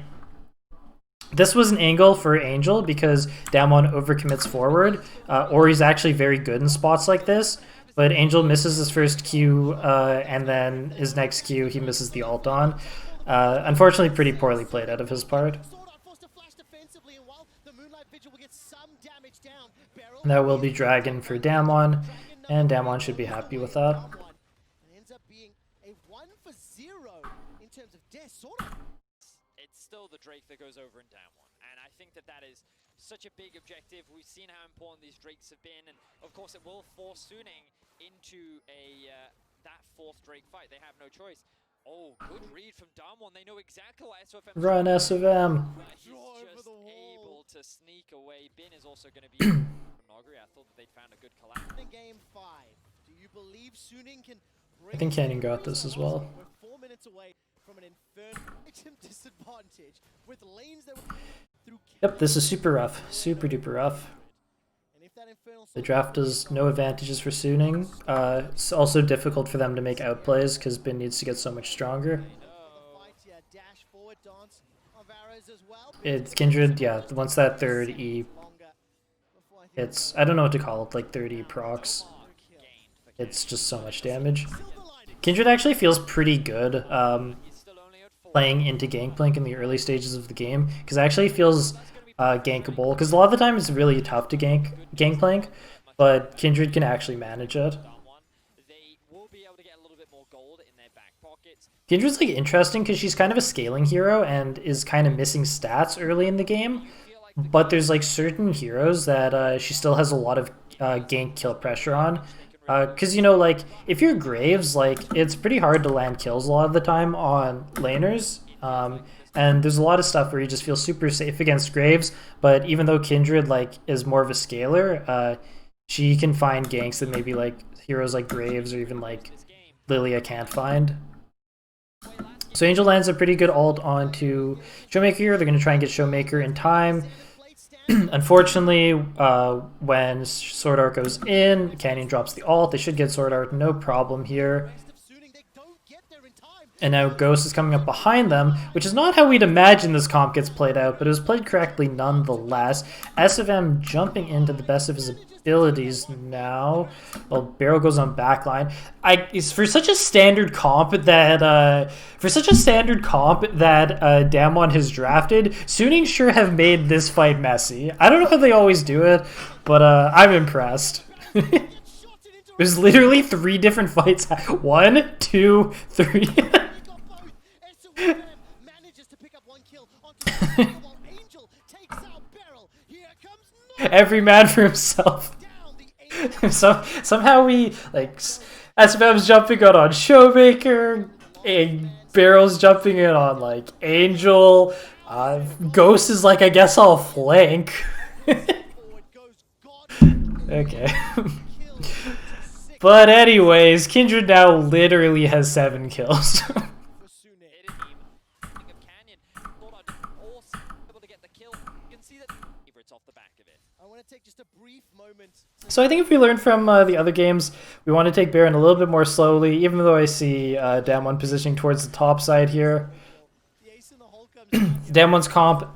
this was an angle for Angel because Damwon overcommits forward. Ori's actually very good in spots like this, but Angel misses his first Q, and then his next Q he misses the ult on. Unfortunately, pretty poorly played out of his part. That will be Dragon for Damwon, and Damwon should be happy with that. Ends up being a 1-for-0 in terms of death. It's still the Drake that goes over in Damwon, and I think that is such a big objective. We've seen how important these Drakes have been, and of course it will force Suning into that 4th Drake fight. They have no choice. Oh, good read from Damwon. They know exactly what SOFM... Run SOFM! He's just able to sneak away. Bin is also going to be... Nogari. I thought that they'd found a good collab. In game 5, do you believe Suning can bring... I think Canyon got this as well. We're 4 minutes away from an infernal disadvantage with lanes that were through... Yep, this is super rough. Super duper rough. The draft does no advantages for Suning. It's also difficult for them to make outplays because Bin needs to get so much stronger. It's Kindred, yeah, once that 3rd E, it's, I don't know what to call it, like 30 procs. It's just so much damage. Kindred actually feels pretty good playing into Gangplank in the early stages of the game because it actually feels gankable, because a lot of the time it's really tough to gank Gangplank, but Kindred can actually manage it. Kindred's like interesting because she's kind of a scaling hero and is kind of missing stats early in the game, but there's like certain heroes that she still has a lot of gank kill pressure on. Because, you know, like, if you're Graves, like, it's pretty hard to land kills a lot of the time on laners. And there's a lot of stuff where you just feel super safe against Graves, but even though Kindred, like, is more of a scaler, she can find ganks that maybe, like, heroes like Graves or even, like, Lilia can't find. So Angel lands a pretty good ult onto Showmaker here. They're going to try and get Showmaker in time. Unfortunately, when Sword Art goes in, Canyon drops the ult. They should get Sword Art, no problem here. And now Ghost is coming up behind them, which is not how we'd imagine this comp gets played out, but it was played correctly nonetheless. SFM jumping into the best of his abilities now. Well, Barrel goes on backline. It's for such a standard comp that Damwon has drafted, Suning sure have made this fight messy. I don't know how they always do it, but I'm impressed. There's literally 3 different fights. 1, 2, 3. Every man for himself. Somehow we like SFM's jumping out on Showmaker, and Barrel's jumping in on like Angel. Ghost is like, I guess I'll flank. Okay. But anyways, Kindred now literally has 7 kills. So I think if we learn from the other games, we want to take Baron a little bit more slowly, even though I see Damwon positioning towards the top side here. Damwon's comp,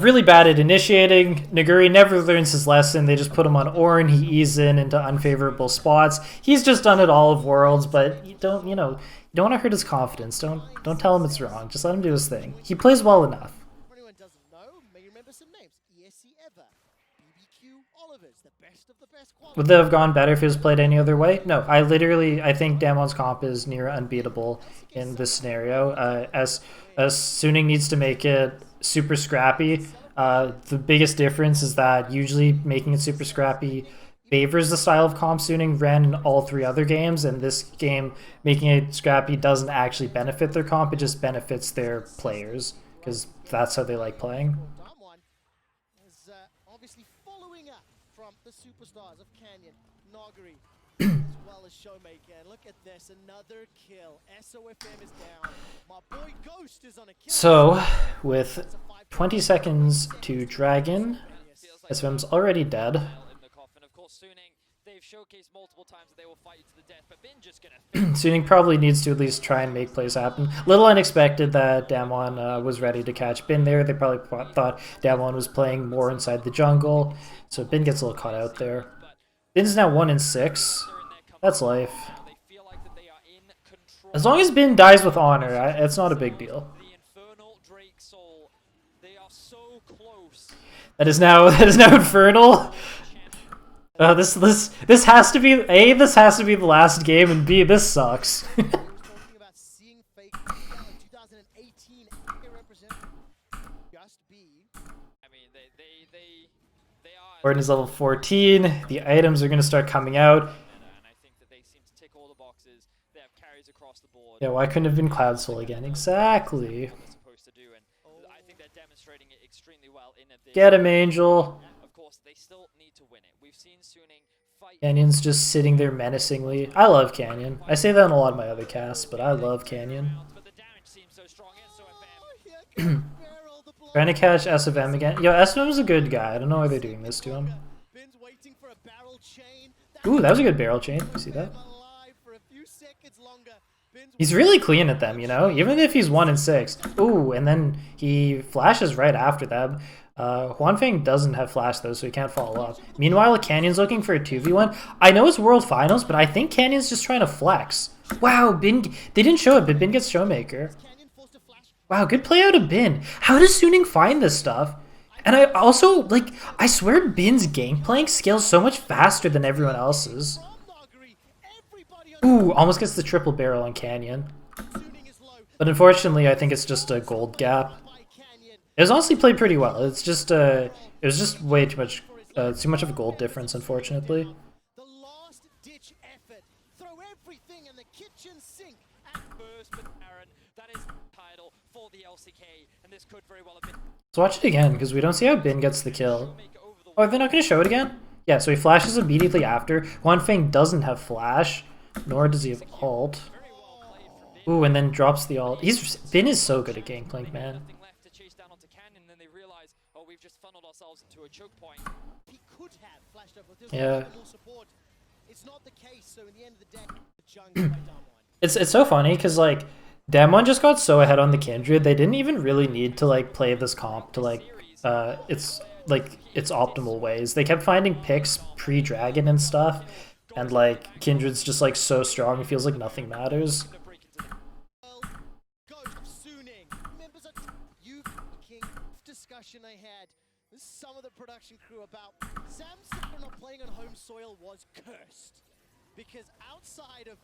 really bad at initiating. Naguri never learns his lesson. They just put him on Ornn. He eases into unfavorable spots. He's just done it all of Worlds, but you don't want to hurt his confidence. Don't tell him it's wrong. Just let him do his thing. He plays well enough. For anyone who doesn't know, may remember some names. ESC Ever, BBQ Olivers, the best of the best quality. Would that have gone better if it was played any other way? No, I think Damwon's comp is near unbeatable in this scenario. As Suning needs to make it super scrappy. The biggest difference is that usually making it super scrappy favors the style of comp Suning ran in all 3 other games, and this game making it scrappy doesn't actually benefit their comp, it just benefits their players, because that's how they like playing. Damwon is obviously following up from the superstars of Canyon, Naguri, as well as Showmaker. And look at this, another kill. SOFM is down. My boy Ghost is on a kill. So, with 20 seconds to Dragon, SFM's already dead. Suning probably needs to at least try and make plays happen. Little unexpected that Damwon was ready to catch Bin there. They probably thought Damwon was playing more inside the jungle, so Bin gets a little caught out there. Bin's now 1 in 6. That's life. As long as Bin dies with honor, it's not a big deal. That is now Infernal. This has to be this has to be the last game, and B, this sucks. Ornn is level 14. The items are going to start coming out. Yeah, why couldn't it have been Cloud Soul again? Exactly. Get him, Angel. Canyon's just sitting there menacingly. I love Canyon. I say that in a lot of my other casts, but I love Canyon. Trying to catch SFM again. Yo, SFM's a good guy. I don't know why they're doing this to him. Ooh, that was a good barrel chain. You see that? He's really clean at them, you know? Even if he's 1 in 6. Ooh, and then he flashes right after them. Huanfeng doesn't have flash though, so he can't follow up. Meanwhile, Canyon's looking for a 2v1. I know it's World Finals, but I think Canyon's just trying to flex. Wow, Bin, they didn't show it, but Bin gets Showmaker. Wow, good play out of Bin. How does Suning find this stuff? And I also, like, I swear Bin's gangplank scales so much faster than everyone else's. Ooh, almost gets the triple barrel on Canyon. But unfortunately, I think it's just a gold gap. It was honestly played pretty well. It's just it was just way too much of a gold difference, unfortunately. The last ditch effort. Throw everything in the kitchen sink at first, but Aaron, that is title for the LCK, and this could very well have been. Let's watch it again because we don't see how Bin gets the kill. Oh, they're not going to show it again? Yeah, so he flashes immediately after. Huanfeng doesn't have flash, nor does he have ult. Ooh, and then drops the ult. Bin is so good at gangplank, man. well, we've just funneled ourselves into a choke point. He could have flashed over. Yeah. More support. It's not the case. So in the end of the day, the chunk by Damwon. It's so funny because like Damwon just got so ahead on the Kindred, they didn't even really need to like play this comp to like its optimal ways. They kept finding picks pre-dragon and stuff, and like Kindred's just like so strong, it feels like nothing matters. Discussion I had with some of the production crew about Samsung not playing on home soil was cursed. Because outside of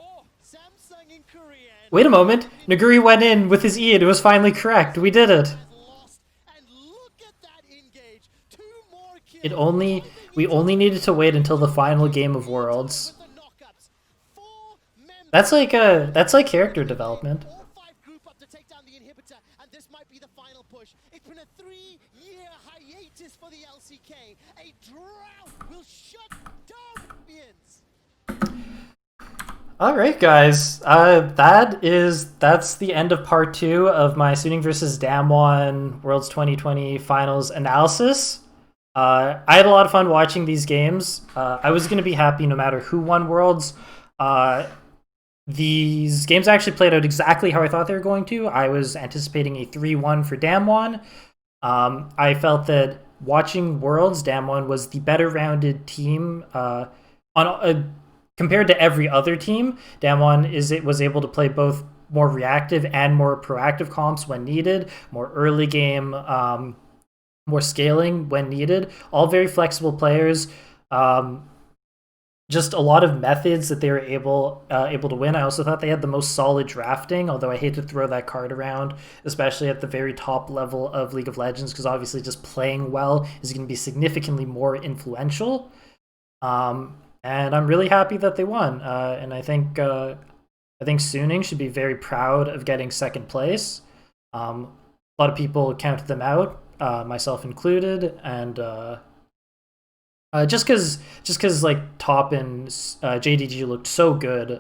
Samsung in Korea... Wait a moment, Naguri went in with his E and it was finally correct. We did it. And look at that engage. 2 more kills. We only needed to wait until the final game of Worlds. That's like character development. All 5 group up to take down the inhibitor, and this might be the final push. It's been a 3-year hiatus for the LCK. A drought will shut down champions. Alright guys, that's the end of part 2 of my Suning vs. Damwon Worlds 2020 Finals analysis. I had a lot of fun watching these games. I was going to be happy no matter who won Worlds. These games actually played out exactly how I thought they were going to. I was anticipating a 3-1 for Damwon. I felt that watching Worlds, Damwon was the better rounded team compared to every other team. Damwon was able to play both more reactive and more proactive comps when needed, more early game, more scaling when needed. All very flexible players. Just a lot of methods that they were able to win. I also thought they had the most solid drafting, although I hate to throw that card around, especially at the very top level of League of Legends, because obviously just playing well is going to be significantly more influential. And I'm really happy that they won. And I think Suning should be very proud of getting second place. A lot of people counted them out, myself included, and just because like Top and JDG looked so good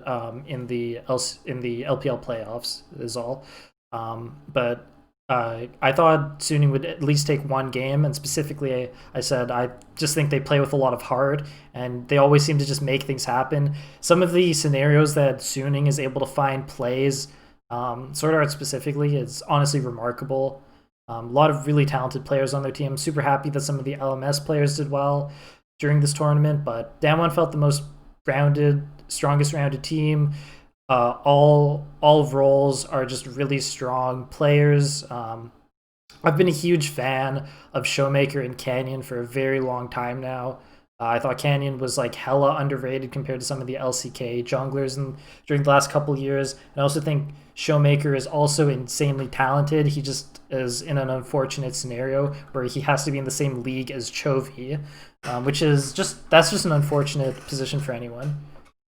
in the LPL playoffs is all. But I thought Suning would at least take one game, and specifically I said I just think they play with a lot of heart, and they always seem to just make things happen. Some of the scenarios that Suning is able to find plays, Sword Art specifically, is honestly remarkable. A lot of really talented players on their team. I'm super happy that some of the LMS players did well during this tournament, but Damwon felt the most rounded, strongest rounded team. All roles are just really strong players. I've been a huge fan of Showmaker and Canyon for a very long time now. I thought Canyon was like hella underrated compared to some of the LCK junglers during the last couple years. And I also think Showmaker is also insanely talented. He just is in an unfortunate scenario where he has to be in the same league as Chovy, which is that's just an unfortunate position for anyone.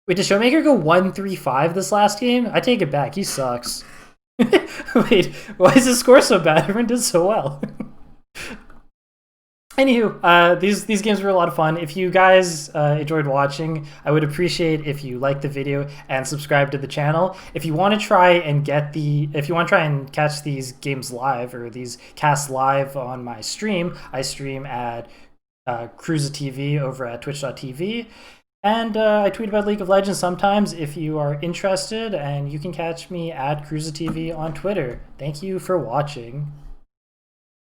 Wait, did Showmaker go 1-3-5 this last game? I take it back. He sucks. Wait, why is his score so bad? Everyone did so well. Anywho, these games were a lot of fun. If you guys enjoyed watching, I would appreciate if you liked the video and subscribe to the channel. If you want to try and catch these games live or these casts live on my stream, I stream at Cruza TV over at twitch.tv. And I tweet about League of Legends sometimes if you are interested, and you can catch me at Cruza TV on Twitter. Thank you for watching.